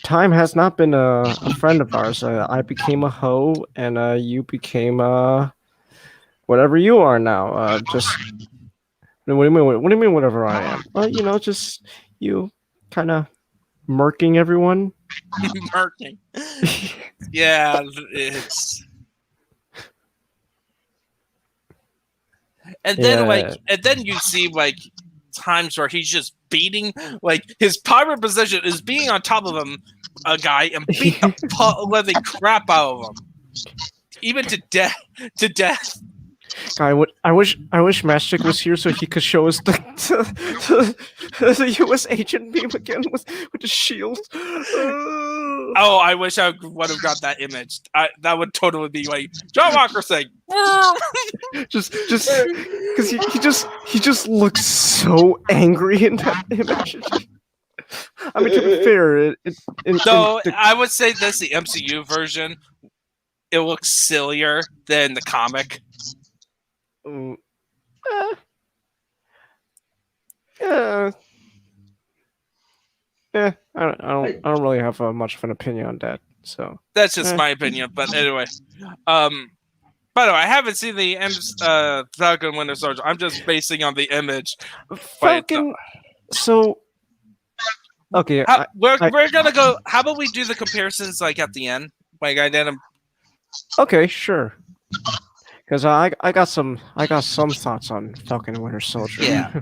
time has not been a friend of ours. I became a hoe, and you became whatever you are now. Just what do you mean? What do you mean? Whatever I am? Well, just you kind of murking everyone. Murking. Yeah, it's. And then and then you see times where he's just beating, his power position is being on top of a guy and beat the living crap out of him, even to death. I wish Mastic was here so he could show us the U.S. agent beam again with the shield. Oh, I wish I would have got that image. That would totally be like John Walker saying, just because he just looks so angry in that image. I mean, to be fair, I would say this: the MCU version, it looks sillier than the comic. Yeah. Yeah, I don't really have much of an opinion on that. So That's just my opinion. But anyway, by the way, I haven't seen the Falcon Winter Soldier. I'm just basing on the image. Falcon. So okay, we're gonna go. How about we do the comparisons like at the end? Like I did them. Okay, sure. Because I got some thoughts on Falcon and Winter Soldier. Yeah.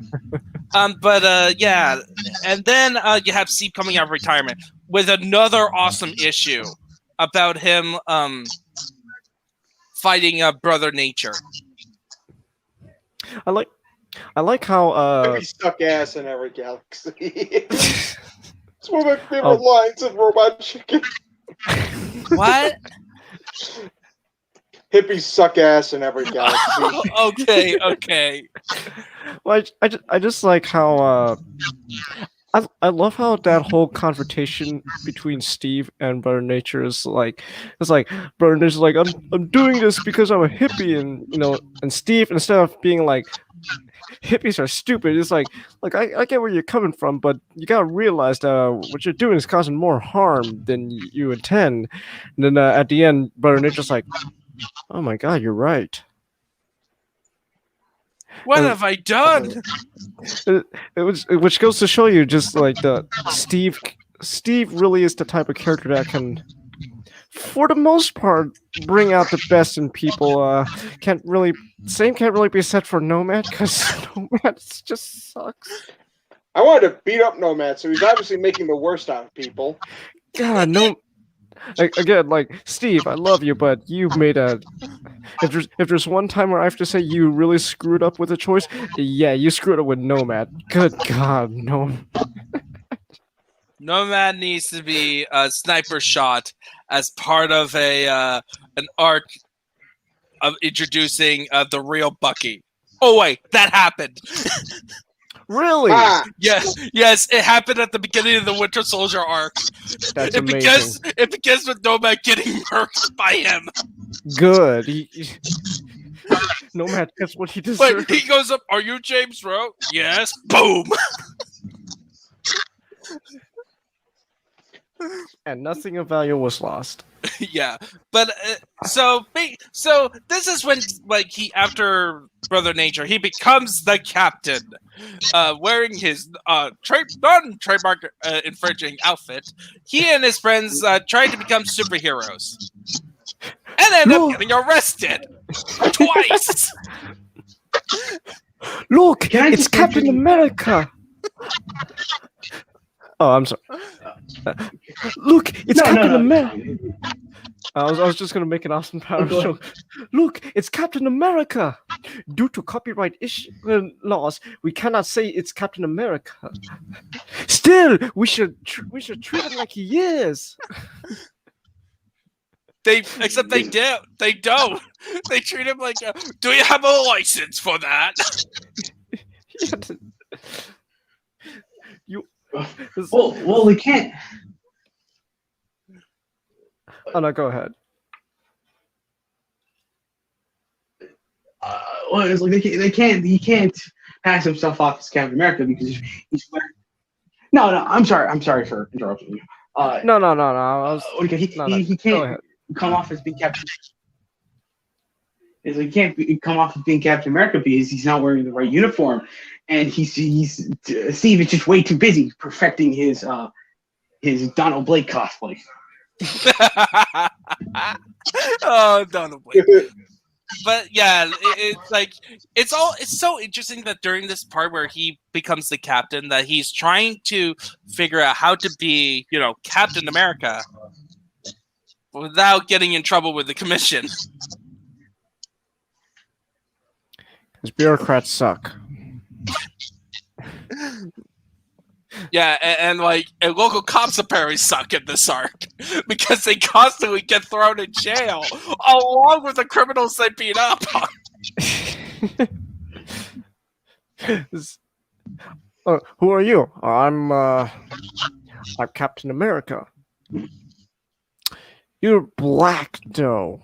Yeah, and then you have Steve coming out of retirement with another awesome issue about him fighting Brother Nature. I like how Every stuck ass in every galaxy. It's one of my favorite lines in Robot Chicken. What? Hippies suck ass in every galaxy. Okay. Well, I just like how I love how that whole confrontation between Steve and Brother Nature is like, it's like Brother Nature's like, I'm doing this because I'm a hippie, and and Steve, instead of being like, hippies are stupid, it's like I get where you're coming from, but you gotta realize that what you're doing is causing more harm than you intend. And then at the end, Brother Nature's like, oh my god, you're right. What have I done? Which goes to show you, just like the Steve really is the type of character that can, for the most part, bring out the best in people. Can't really be said for Nomad, because Nomad just sucks. I wanted to beat up Nomad, so he's obviously making the worst out of people. God, no. Again, like, Steve, I love you, but you've made a. If there's one time where I have to say you really screwed up with a choice, yeah, you screwed up with Nomad. Good God, no. Nomad needs to be a sniper shot as part of an arc of introducing the real Bucky. Oh wait, that happened. Really? Yes, it happened at the beginning of the Winter Soldier arc. That's amazing. It begins with Nomad getting murked by him. Good. Nomad gets what he deserves. But he goes up, are you James Rowe? Yes. Boom. And nothing of value was lost. Yeah, but so this is when, like, he, after Brother Nature, he becomes the captain, wearing his non-trademark infringing outfit. He and his friends tried to become superheroes, and end up getting arrested twice. Look, it's Captain America. Oh, I'm sorry. Look, it's Captain America. I was just gonna make an Austin Powers joke. Look, it's Captain America. Due to copyright laws, we cannot say it's Captain America. Still, we should treat him like he is. Except they don't. They treat him like, do you have a license for that? Well, we can't. Oh no, go ahead. Well, it's like they can't. He can't pass himself off as Captain America because he's wearing. No, I'm sorry for interrupting you. No. He can't come off as being Captain. It's like he can't come off as being Captain America because he's not wearing the right uniform, and Steve is just way too busy perfecting his Donald Blake cosplay. Oh, Donald Blake. But yeah, it's like it's so interesting that during this part where he becomes the captain, that he's trying to figure out how to be, Captain America without getting in trouble with the commission. Because bureaucrats suck. Yeah, and local cops apparently suck in this arc because they constantly get thrown in jail along with the criminals they beat up on. Who are you? I'm Captain America. You're black, though.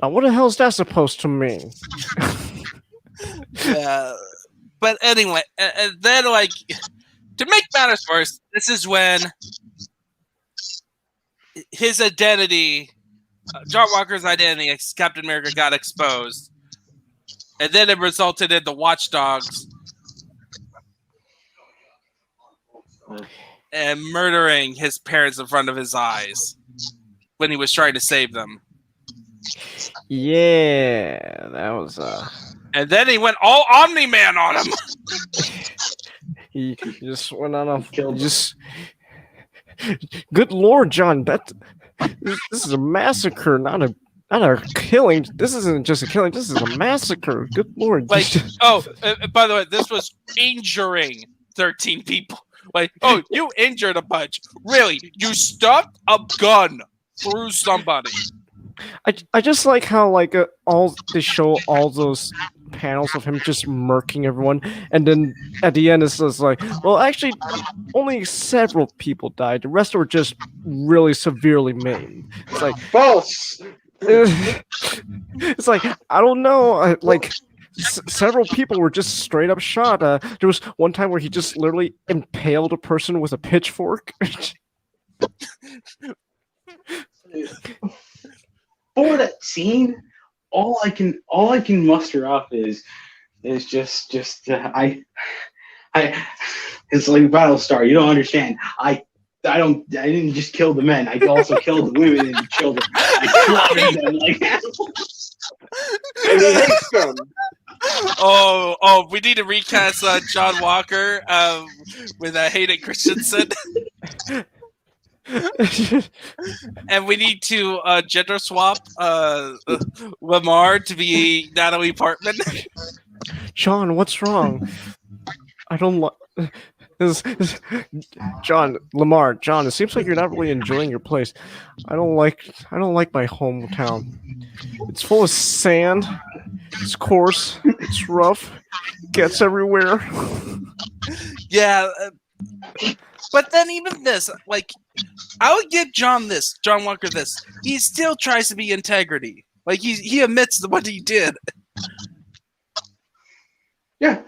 Now, what the hell is that supposed to mean? Yeah. But anyway, and then like to make matters worse, this is when his identity, John Walker's identity as Captain America, got exposed, and then it resulted in the Watchdogs and murdering his parents in front of his eyes when he was trying to save them. Yeah, that was And then he went all Omni-Man on him. he just went on a Killed him. just. Good Lord, John, this is a massacre, not a killing. This isn't just a killing. This is a massacre. Good Lord. Like, by the way, this was injuring 13 people. Like, oh, you injured a bunch. Really? You stuck a gun through somebody. I just like how like all they show all those panels of him just murking everyone, and then at the end it's just like, well, actually, only several people died. The rest were just really severely maimed. It's like False. it's like I don't know, like. Several people were just straight up shot. There was one time where he just literally impaled a person with a pitchfork. For that scene, all I can muster up is just I it's like Battlestar. You don't understand. I didn't just kill the men. I also killed the women and the children. I slaughtered them like animals. And he hates them. Oh, we need to recast John Walker with Hayden Christensen. And we need to gender swap Lamar to be Natalie Portman. John, what's wrong? I don't like John, Lamar. John, it seems like you're not really enjoying your place. I don't like my hometown. It's full of sand. It's coarse. It's rough. Gets everywhere. Yeah, but then even this, like, I would give John Walker this. He still tries to be integrity. Like he admits what he did. Yeah,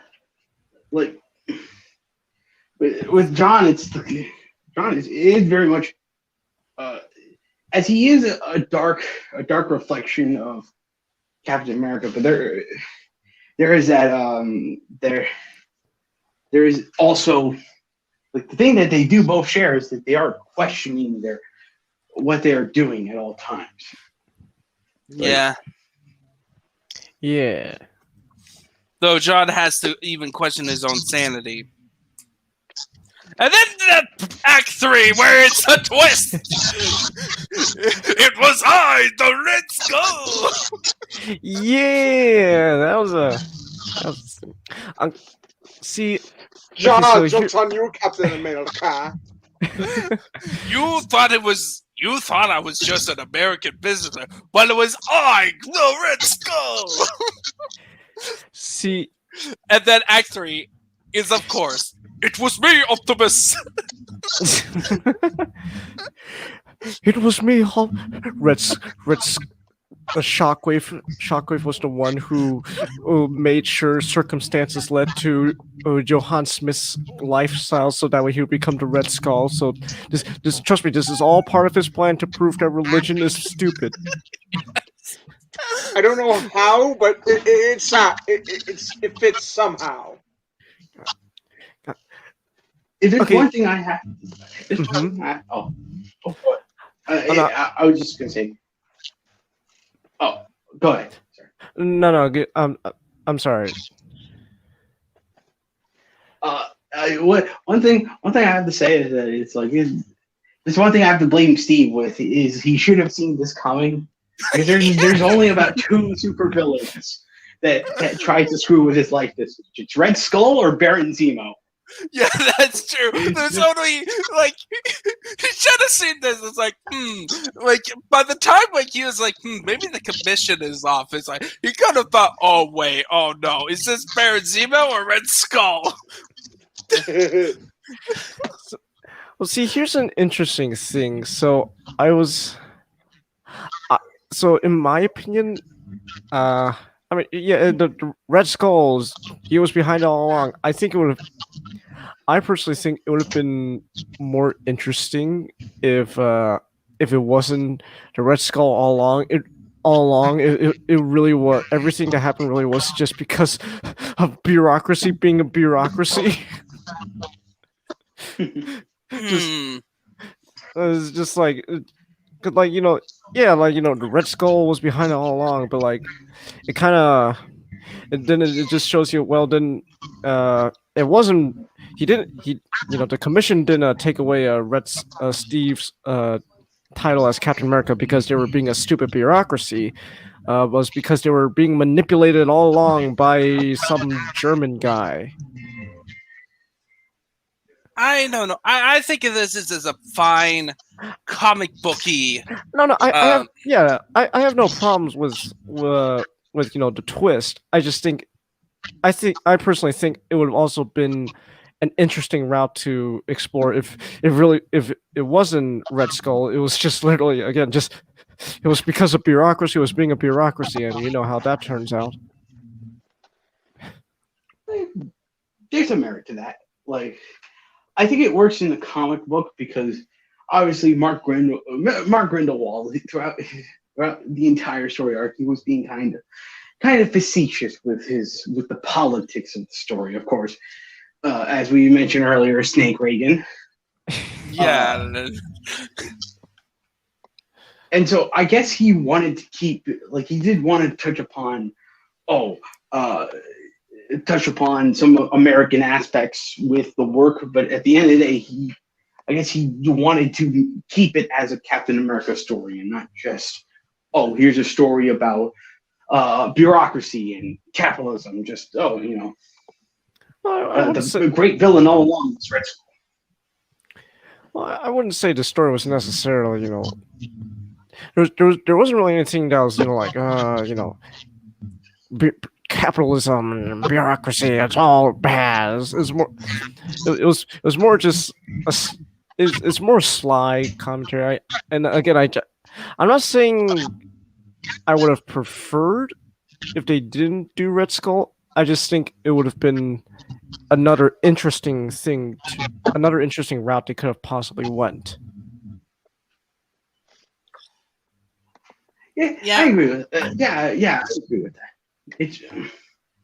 like with John, it is very much as he is a dark reflection of Captain America, but there is that there is also like the thing that they do both share is that they are questioning what they are doing at all times. Yeah. Yeah. Though John has to even question his own sanity. And then Act 3, where it's a twist. It was I, the Red Skull. Yeah, that was see, John okay, so jumps on you, Captain America. You thought I was just an American visitor, but it was I, the Red Skull. See, and then Act 3 is, of course, it was me, Optimus. It was me, the Shockwave was the one who made sure circumstances led to Johann Smith's lifestyle, so that way he would become the Red Skull. So this trust me, this is all part of his plan to prove that religion is stupid. I don't know how, but it fits somehow. If there's Okay. one thing I have, I was just gonna say. Oh, go ahead. Sorry. No. I'm sorry. One thing I have to say is that it's like there's one thing I have to blame Steve with is he should have seen this coming. Because there's only about 2 supervillains that try to screw with his life. It's Red Skull or Baron Zemo. Yeah, that's true. There's only like he should have seen this. It's like, like by the time like he was like, maybe the commission is off. It's like he could have thought, oh wait, oh no, is this Baron Zemo or Red Skull? Well, see, here's an interesting thing. So so in my opinion, I I mean, yeah, the Red Skulls. He was behind it all along. I personally think it would have been more interesting if it wasn't the Red Skull all along. It really was everything that happened really was just because of bureaucracy being a bureaucracy. It's just like, like the Red Skull was behind it all along, but like it kind of, it just shows you. Well, then it wasn't. The commission didn't take away Steve's title as Captain America because they were being a stupid bureaucracy. Was because they were being manipulated all along by some German guy. I don't know. I think of this as a fine comic booky. No, I have no problems with the twist. I personally think it would have also been an interesting route to explore if it wasn't Red Skull. It was just literally it was because of bureaucracy. It was being a bureaucracy, and you know how that turns out. There's a merit to that. Like, I think it works in the comic book because obviously Mark Grindelwald throughout the entire story arc, he was being kind of facetious with the politics of the story. Of course, as we mentioned earlier, Snake Reagan. Yeah. And so I guess he wanted to keep, like, he did want to touch upon some American aspects with the work, but at the end of the day, he wanted to keep it as a Captain America story and not just, here's a story about bureaucracy and capitalism. Just, the great villain all along was Red Skull. Well, I wouldn't say the story was necessarily, there wasn't really anything that was, capitalism and bureaucracy. It's all bad. It was more just it's more sly commentary. And again, I'm not saying I would have preferred if they didn't do Red Skull. I just think it would have been another interesting route they could have possibly went. Yeah, I agree with that. I agree with that.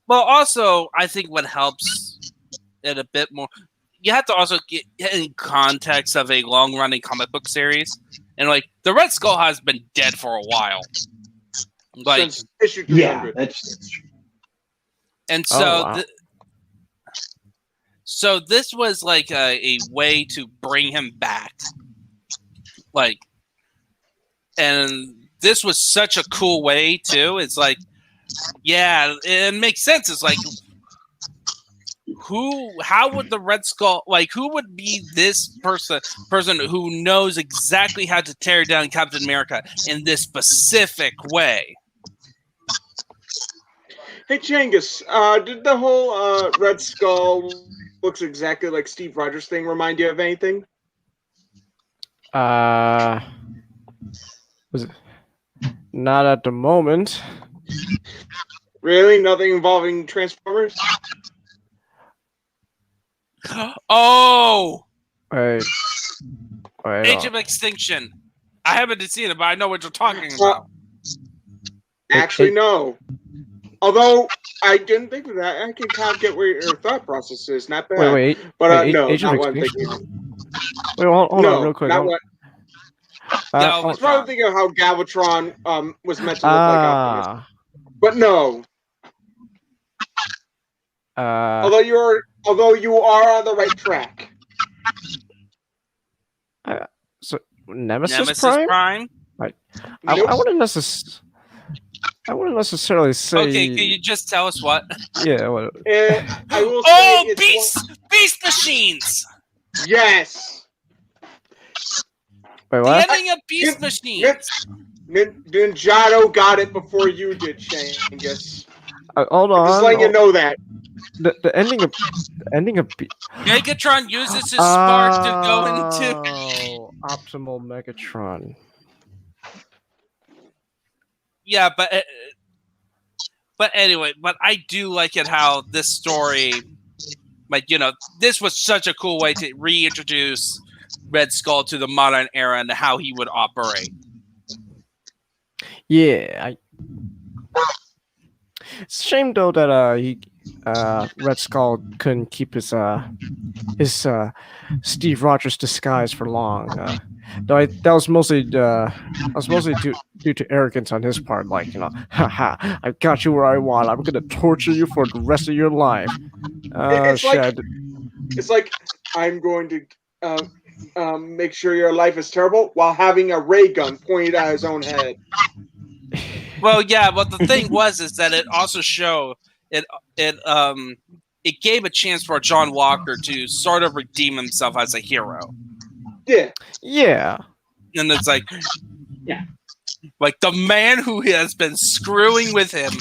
Well, also, I think what helps it a bit more, you have to also get in context of a long-running comic book series, and like the Red Skull has been dead for a while. Like, since issue 300. That's true. And so, so this was like a way to bring him back, like, and this was such a cool way too. It's like, yeah, it makes sense. It's like, how would the Red Skull, like, who would be this person who knows exactly how to tear down Captain America in this specific way? Hey, Changus, did the whole Red Skull looks exactly like Steve Rogers thing remind you of anything? Was it? Not at the moment. Really? Nothing involving Transformers? Oh! Wait, Age of Extinction. I haven't seen it, but I know what you're talking about. Actually, no. Although I didn't think of that, I can kind of get where your thought process is. Not bad. No, Age of not what I'm Extinction? thinking. Wait, hold on, real quick. Not what. I was probably thinking of how Galvatron was meant to look like Optimus, but no. Although you are on the right track. So Nemesis Prime? Prime? I wouldn't necessarily say. Okay, can you just tell us what? Yeah. What? I will say Beast Machines. Yes. Wait, what? The ending of Beast Machines. Ninjago got it before you did, Shangus. Hold on. Just letting you know that. The ending of Megatron uses his spark to go into optimal Megatron. Yeah, but But anyway, but I do like it how this story, like, this was such a cool way to reintroduce Red Skull to the modern era and how he would operate. Yeah, it's a shame though that Red Skull couldn't keep his Steve Rogers disguise for long. Though that was mostly due to arrogance on his part. Like, haha, I got you where I want. I'm gonna torture you for the rest of your life. It's like I'm going to make sure your life is terrible while having a ray gun pointed at his own head. Well, yeah, but the thing is that it also showed it gave a chance for John Walker to sort of redeem himself as a hero. Yeah. And it's like, like the man who has been screwing with him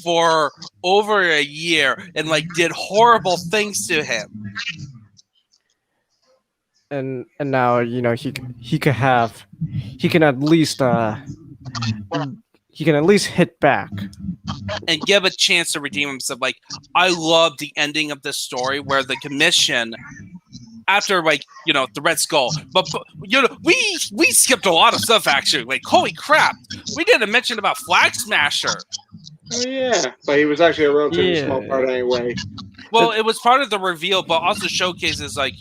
for over a year and like did horrible things to him. And now he can at least hit back and give a chance to redeem himself. Like, I love the ending of this story where the commission, after the Red Skull, but we skipped a lot of stuff actually. Like, holy crap, we didn't mention about Flag Smasher. Oh yeah, but he was actually a relatively small part anyway. Well, it was part of the reveal, but also showcases like,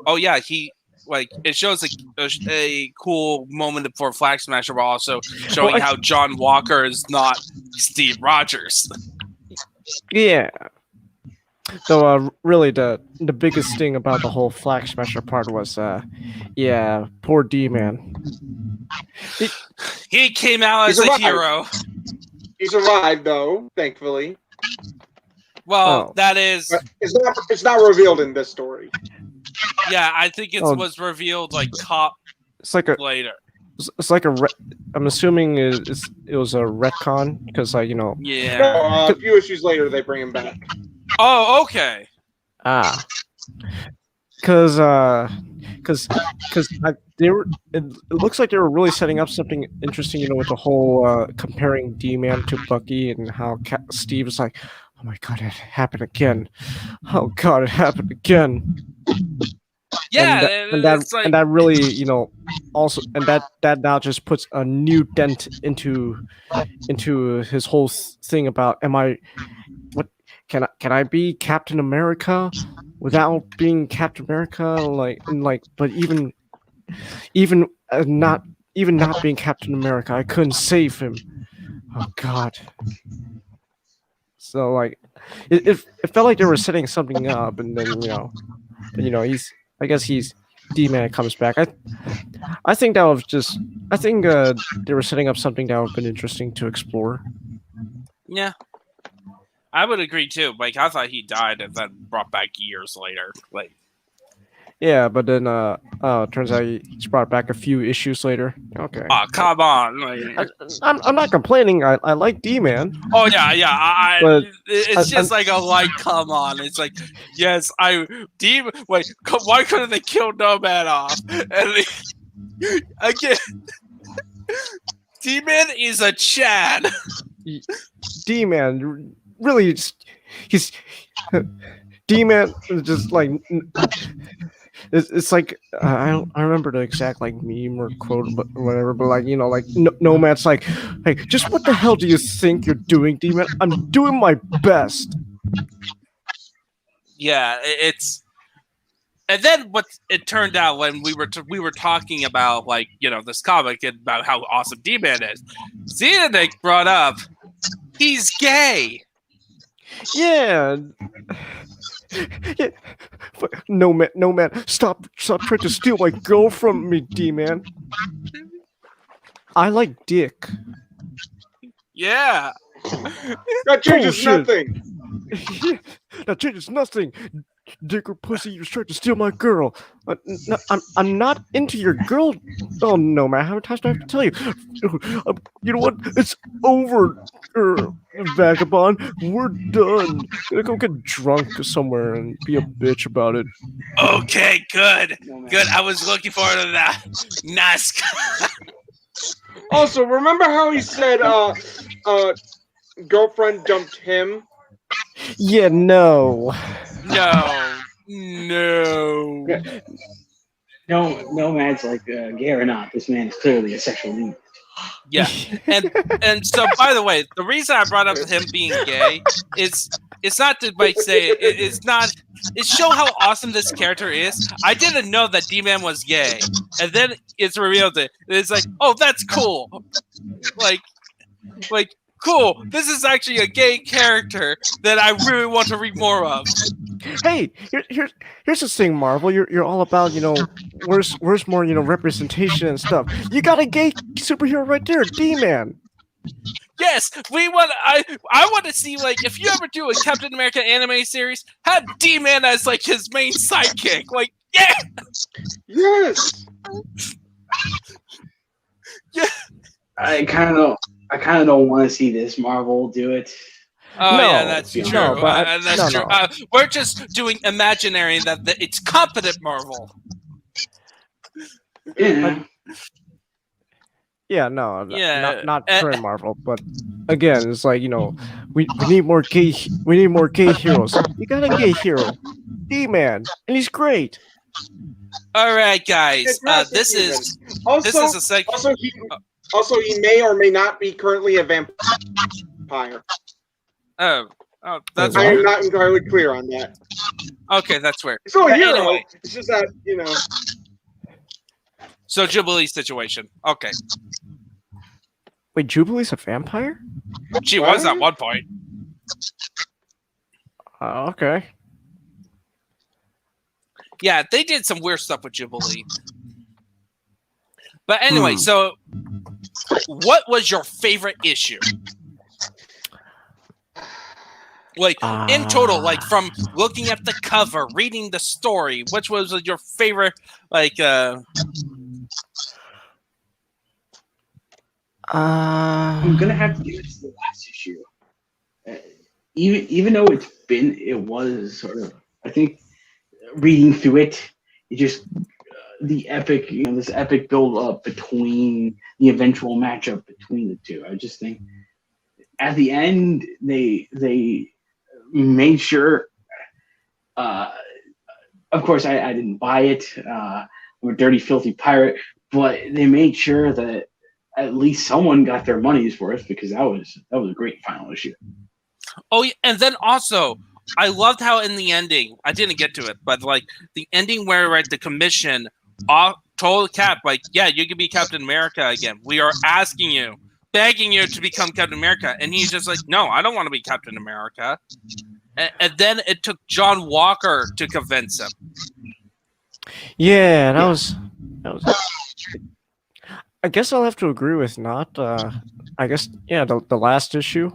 oh yeah, it shows a cool moment for Flag Smasher, but also showing how John Walker is not Steve Rogers. Yeah. So really the biggest thing about the whole Flag Smasher part was poor D-Man. He came out as a hero. He survived though, thankfully. Well, that is but it's not revealed in this story. Yeah, I think it was revealed it's like later. It's like I'm assuming it was a retcon because Yeah. No, a few issues later they bring him back. Oh, okay. Because it looks like they were really setting up something interesting, with the whole comparing D-Man to Bucky and how Steve is like, oh my god, it happened again. Oh god, it happened again. Yeah, and that really, also, and that now just puts a new dent into his whole thing about can I be Captain America without being Captain America? But even not being Captain America, I couldn't save him. Oh god. So it felt like they were setting something up, and then he's D-Man comes back. I think that was just they were setting up something that would have been interesting to explore. Yeah, I would agree too. Like, I thought he died and then brought back years later. Like, yeah, but then turns out he's brought back a few issues later. Okay. Oh, come on! Like, I'm not complaining. I like D-Man. Oh yeah. It's just come on. It's like, yes, D-Man. Wait, why couldn't they kill Nomad off? And again, D-Man is a Chad. D-Man really, he's D-Man is just like. It's like I don't remember the exact meme or quote or whatever, but Nomad's like, hey, just what the hell do you think you're doing, D-Man? I'm doing my best. Yeah, and then what it turned out when we were talking about this comic and about how awesome D-Man is, Xenomic brought up he's gay. Yeah. Yeah. No man, stop trying to steal my girl from me, D-Man. I like dick. Yeah. That changes nothing. Yeah, that changes nothing. Dick or pussy, you're trying to steal my girl. No, I'm not into your girl. Oh no, man, how many times do I have to tell you? You know what? It's over, vagabond. We're done. Gonna go get drunk somewhere and be a bitch about it. Okay, good. I was looking forward to that. Nice. Also, remember how he said, girlfriend dumped him. Yeah, no. No. No man's like gay or not. This man is clearly a sexual need. Yeah, and so by the way, the reason I brought up him being gay is it's not to like say it's not. It show how awesome this character is. I didn't know that D-Man was gay, and then it's revealed that it's like, oh, that's cool. Like cool. This is actually a gay character that I really want to read more of. Hey, here's the thing, Marvel. You're all about, where's more, representation and stuff. You got a gay superhero right there, D-Man. Yes, we want. I want to see, like, if you ever do a Captain America anime series, have D-Man as like his main sidekick. Like, yeah, Yes. yeah. I kind of don't want to see this Marvel do it. Oh No, yeah, that's true. no, but That's no, true. no. We're just doing imaginary that it's competent Marvel. Yeah. Yeah, no, Yeah, not current Marvel, but again, it's like, we need more gay heroes. You got a gay hero, D-Man, and he's great. All right, guys. This Fantastic is Also, this is a segment. also, he may or may not be currently a vampire. Oh, that's I am weird. not entirely clear on that. Okay, that's weird. So But hero, anyway. it's just that So Jubilee situation. Okay, Wait, Jubilee's a vampire? she was at one point. Okay. Yeah, they did some weird stuff with Jubilee. But anyway, so what was your favorite issue? Like in total, like from looking at the cover, reading the story, which was your favorite? Like, I'm gonna have to give it to the last issue. Even though it was sort of, I think, reading through it just the epic, this epic build up between the eventual matchup between the two. I just think at the end they made sure. Of course, I didn't buy it. I'm a dirty, filthy pirate, but they made sure that at least someone got their money's worth, because that was a great final issue. oh, yeah, and then also I loved how in the ending, I didn't get to it, but like the ending where the commission told Cap, like, yeah, you can be Captain America again. We are asking you, begging you to become Captain America, and he's just like, no, I don't want to be Captain America. And then it took John Walker to convince him. Yeah, that was. I guess I'll have to agree with not. I guess the last issue.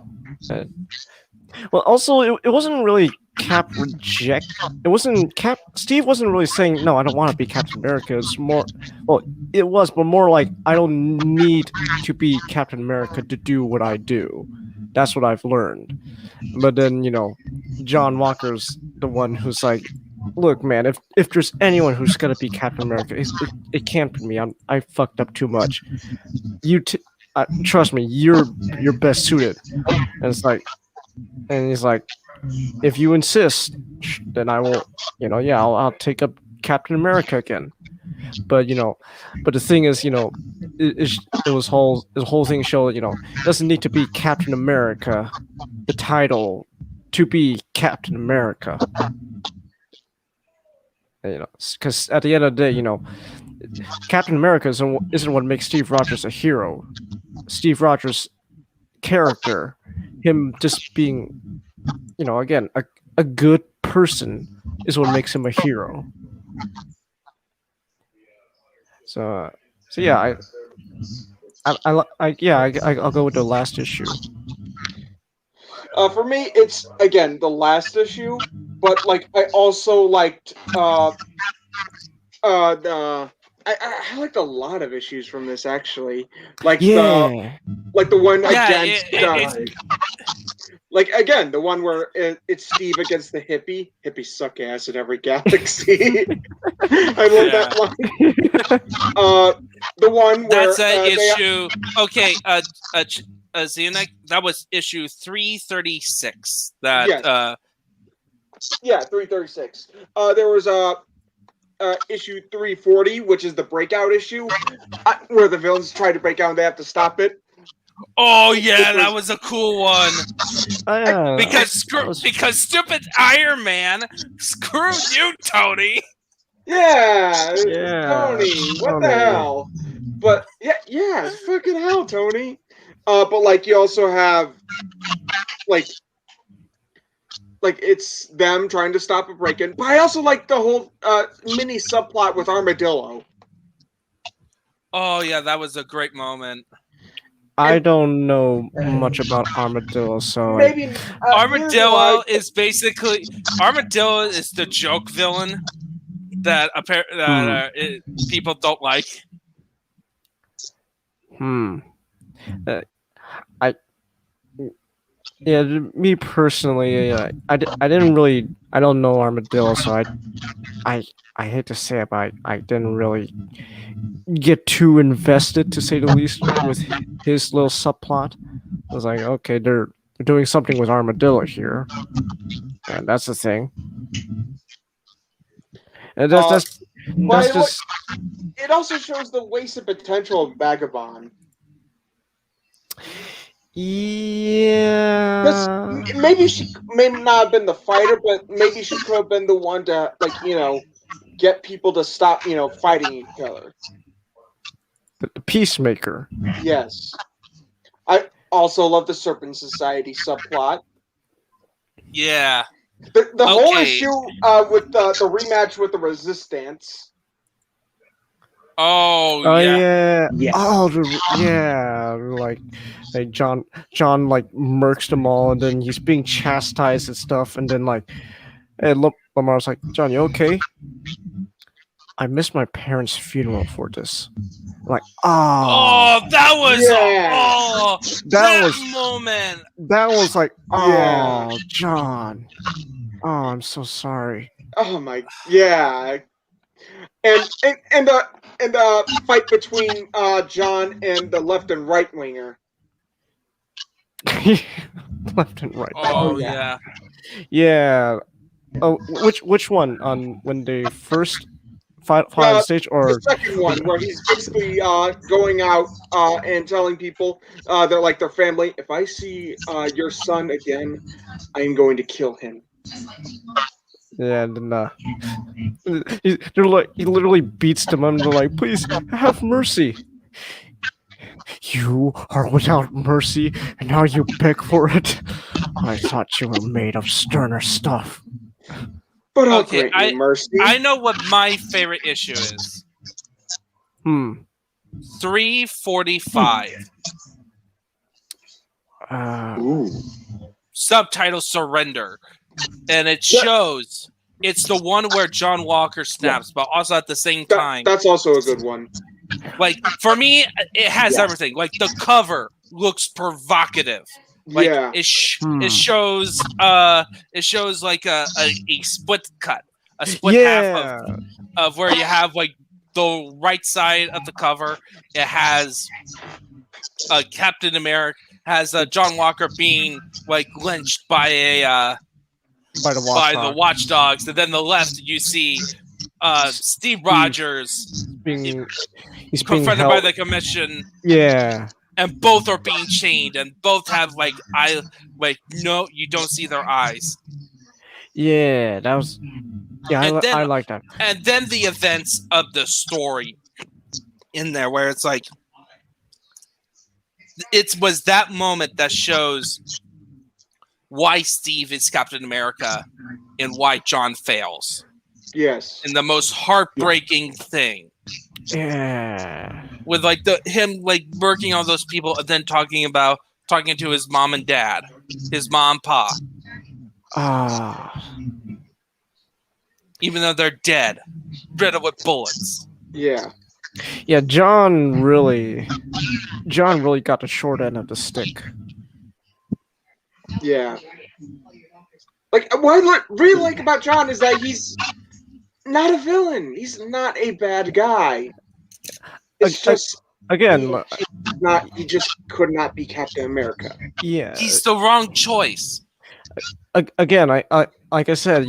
Well, also it wasn't really Cap reject. It wasn't Cap. Steve wasn't really saying no, I don't want to be Captain America. It's more. Well, it was, but more like I don't need to be Captain America to do what I do. That's what I've learned. But then John Walker's the one who's like, look, man, if there's anyone who's gonna be Captain America, it can't be me. I fucked up too much. Trust me, you're best suited. And it's like, and he's like, if you insist, then I will. I'll take up Captain America again. But but the thing is, the whole thing showed, it doesn't need to be Captain America, the title, to be Captain America. Because at the end of the day, Captain America isn't what makes Steve Rogers a hero. Steve Rogers' character, him just being, again, a good person, is what makes him a hero. So yeah, I'll go with the last issue. For me, it's again the last issue, but like I also liked I liked a lot of issues from this actually. Like the one against like again the one where it's Steve against the hippie. Hippies suck ass in every galaxy. I love that line. The one where that's an issue. Okay, Xeonic, that was issue 336. That Yes. 336. There was issue 340, which is the breakout issue, where the villains try to break out and they have to stop it. Oh yeah, that was a cool one. Because because stupid Iron Man, screw you, Tony. Yeah, Yeah, Tony, what Tony. the hell? But yeah, fucking hell, Tony. But like you also have like it's them trying to stop a break-in. But I also like the whole mini subplot with Armadillo. Oh yeah, that was a great moment. I don't know much about Armadillo, so Maybe Armadillo is basically the joke villain that people don't like. Me personally, I don't know Armadillo, so I hate to say it, but I didn't really get too invested, to say the least, with his little subplot. I was like, okay, they're doing something with Armadillo here, and that's the thing. And that's just. It also shows the wasted potential of Vagabond. Yeah. Maybe she may not have been the fighter, but maybe she could have been the one to, get people to stop, fighting each other. The peacemaker. Yes. I also love the Serpent Society subplot. Yeah. The whole issue with the rematch with the Resistance. Oh yeah. Yes. Like John like murks them all, and then he's being chastised and stuff, and then Lamar's like, John, you okay? I missed my parents' funeral for this. I'm like, that was that moment. That was like, John. Oh, I'm so sorry. Oh my, yeah. And the fight between John and the left and right winger. Left and right. Oh yeah. Yeah. Oh, which one? On when they first fight on stage, or the second one, where he's basically going out and telling people they're like their family. If I see your son again, I am going to kill him. Yeah, and then he literally beats them up, and they're like, please have mercy. You are without mercy, and now you beg for it. I thought you were made of sterner stuff. But okay, mercy. I know what my favorite issue is. 345. Subtitle Surrender. And it shows it's the one where John Walker snaps, but also at the same time. That's also a good one. Like, for me, it has everything. Like, the cover looks provocative. Like, it shows like a split cut, a split half of where you have like the right side of the cover. It has Captain America, has John Walker being like lynched by the Watchdogs, and then the left you see Steve Rogers he's confronted by the Commission. Yeah. And both are being chained, and both have no, you don't see their eyes. Yeah, that was. Yeah, I like that. And then the events of the story in there, where it's like, it was that moment that shows why Steve is Captain America and why John fails. Yes. And the most heartbreaking thing. Yeah. With him working on those people, and then talking to his mom and dad, his mom, pa. Even though they're dead, riddled with bullets. Yeah. Yeah, John really got the short end of the stick. Yeah. Like, what I really like about John is that he's not a villain. He's not a bad guy. It's just again. He just could not be Captain America. Yeah, He's the wrong choice. again, I like I said,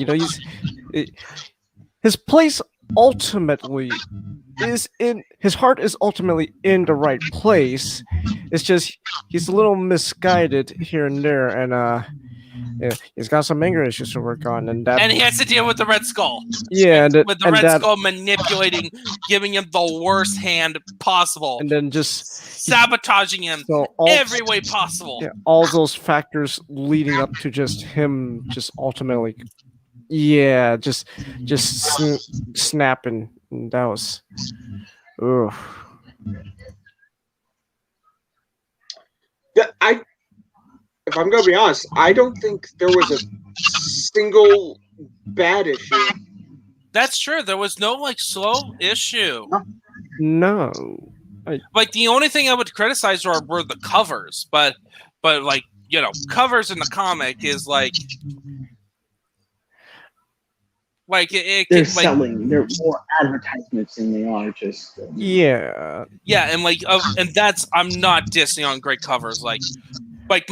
his place ultimately is in his heart is ultimately in the right place. It's just he's a little misguided here and there, and he's got some anger issues to work on, and he has to deal with the Red Skull. Yeah, with the Red Skull manipulating, giving him the worst hand possible, and then just sabotaging him every way possible. Yeah, all those factors leading up to just him, just ultimately, just snapping. And that was, ugh. If I'm gonna be honest, I don't think there was a single bad issue. That's true. There was no slow issue. No. The only thing I would criticize were the covers, but covers in the comic is they're selling. They're more advertisements than they are just. Yeah, and that's I'm not dissing on great covers. My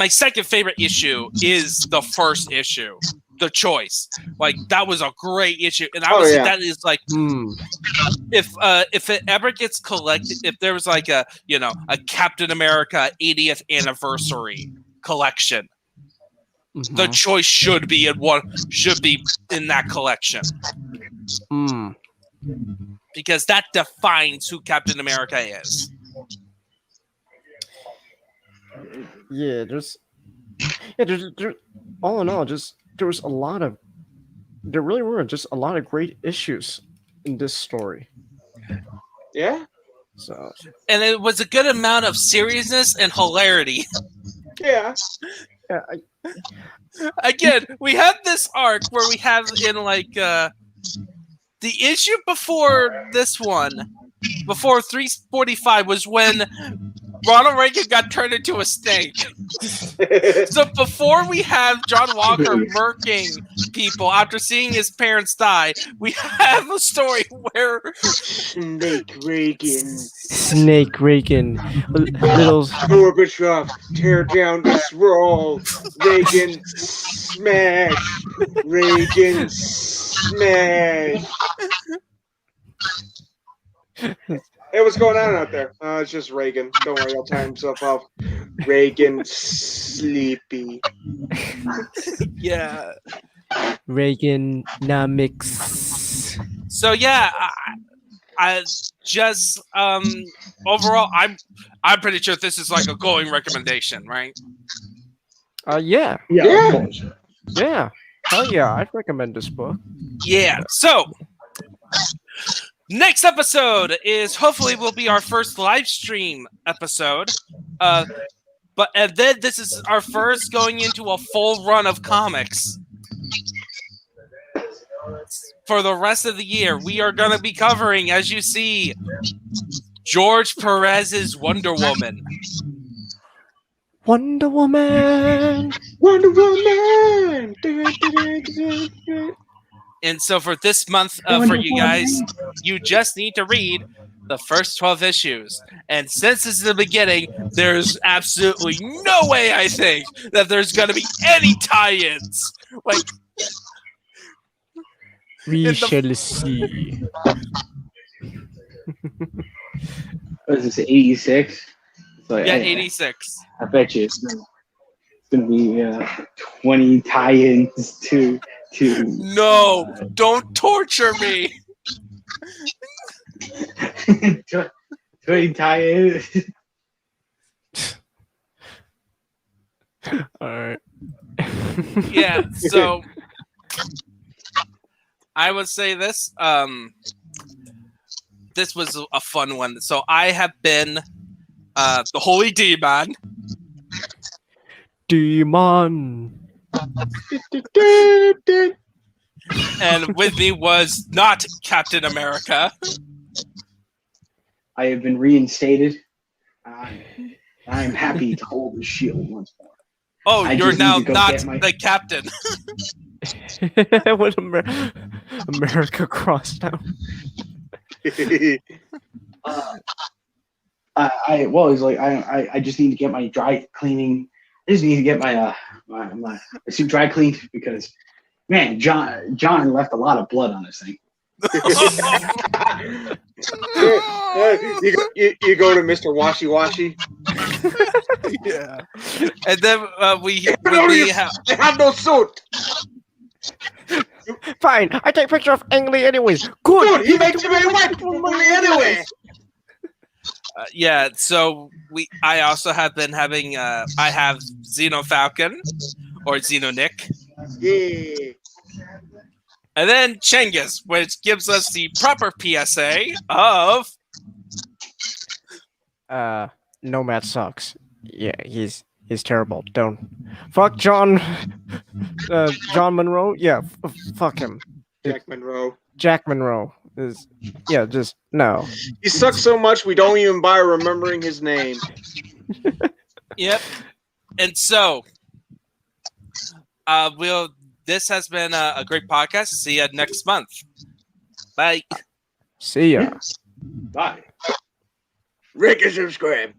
second favorite issue is the first issue, The Choice. That was a great issue, and I would say that is if it ever gets collected, if there was a Captain America 80th anniversary collection. The Choice should be in that collection. Because that defines who Captain America is. Yeah, all in all, there really were just a lot of great issues in this story. Yeah. So. And it was a good amount of seriousness and hilarity. Yeah. Again, we have this arc where we have in the issue before this one, before 345, was when Ronald Reagan got turned into a snake. So before we have John Walker murking people after seeing his parents die, we have a story where Snake Reagan, little Gorbachev, tear down this wall. Reagan, smash. Reagan, smash. Hey, what's going on out there? It's just Reagan. Don't worry, I'll tie himself off. Reagan, sleepy. Yeah. Reaganomics. So yeah, I just overall, I'm pretty sure this is a glowing recommendation, right? Yeah. Yeah. Yeah. Oh yeah, I'd recommend this book. Yeah. So. Next episode will be our first live stream episode, and then this is our first going into a full run of comics. For the rest of the year, we are going to be covering, as you see, George Perez's Wonder Woman. Wonder Woman! Wonder Woman! And so for this month, for you guys, you just need to read the first 12 issues. And since this is the beginning, there's absolutely no way, I think, that there's going to be any tie-ins. We shall see. What is this, 86? Yeah, 86. I bet you it's going to be 20 tie-ins to... No, don't torture me. 20 tie-ins. All right. Yeah, so I would say this. This was a fun one. So I have been the Holy Demon. And with me was not Captain America. I have been reinstated. I am happy to hold the shield once more. Oh, you're now not the captain. What America crossed out. He's like, I just need to get my dry cleaning. I just need to get my my suit dry cleaned because, man, John left a lot of blood on this thing. you go to Mr. Washy Washy. Yeah, and then we I have no suit. Fine, I take picture of Ang Lee anyways. Good. He makes me wet for me anyway. Yeah, so I also have been having I have Xeno Falcon or Xeno Nick. Yeah. And then Chengiz, which gives us the proper PSA of Nomad sucks. Yeah, he's terrible. Don't fuck John Monroe. Yeah, fuck him. Jack Monroe is just no. He sucks so much we don't even bother remembering his name. Yep. And so this has been a great podcast. See you next month. Bye. See ya. Bye. Rick and subscribe.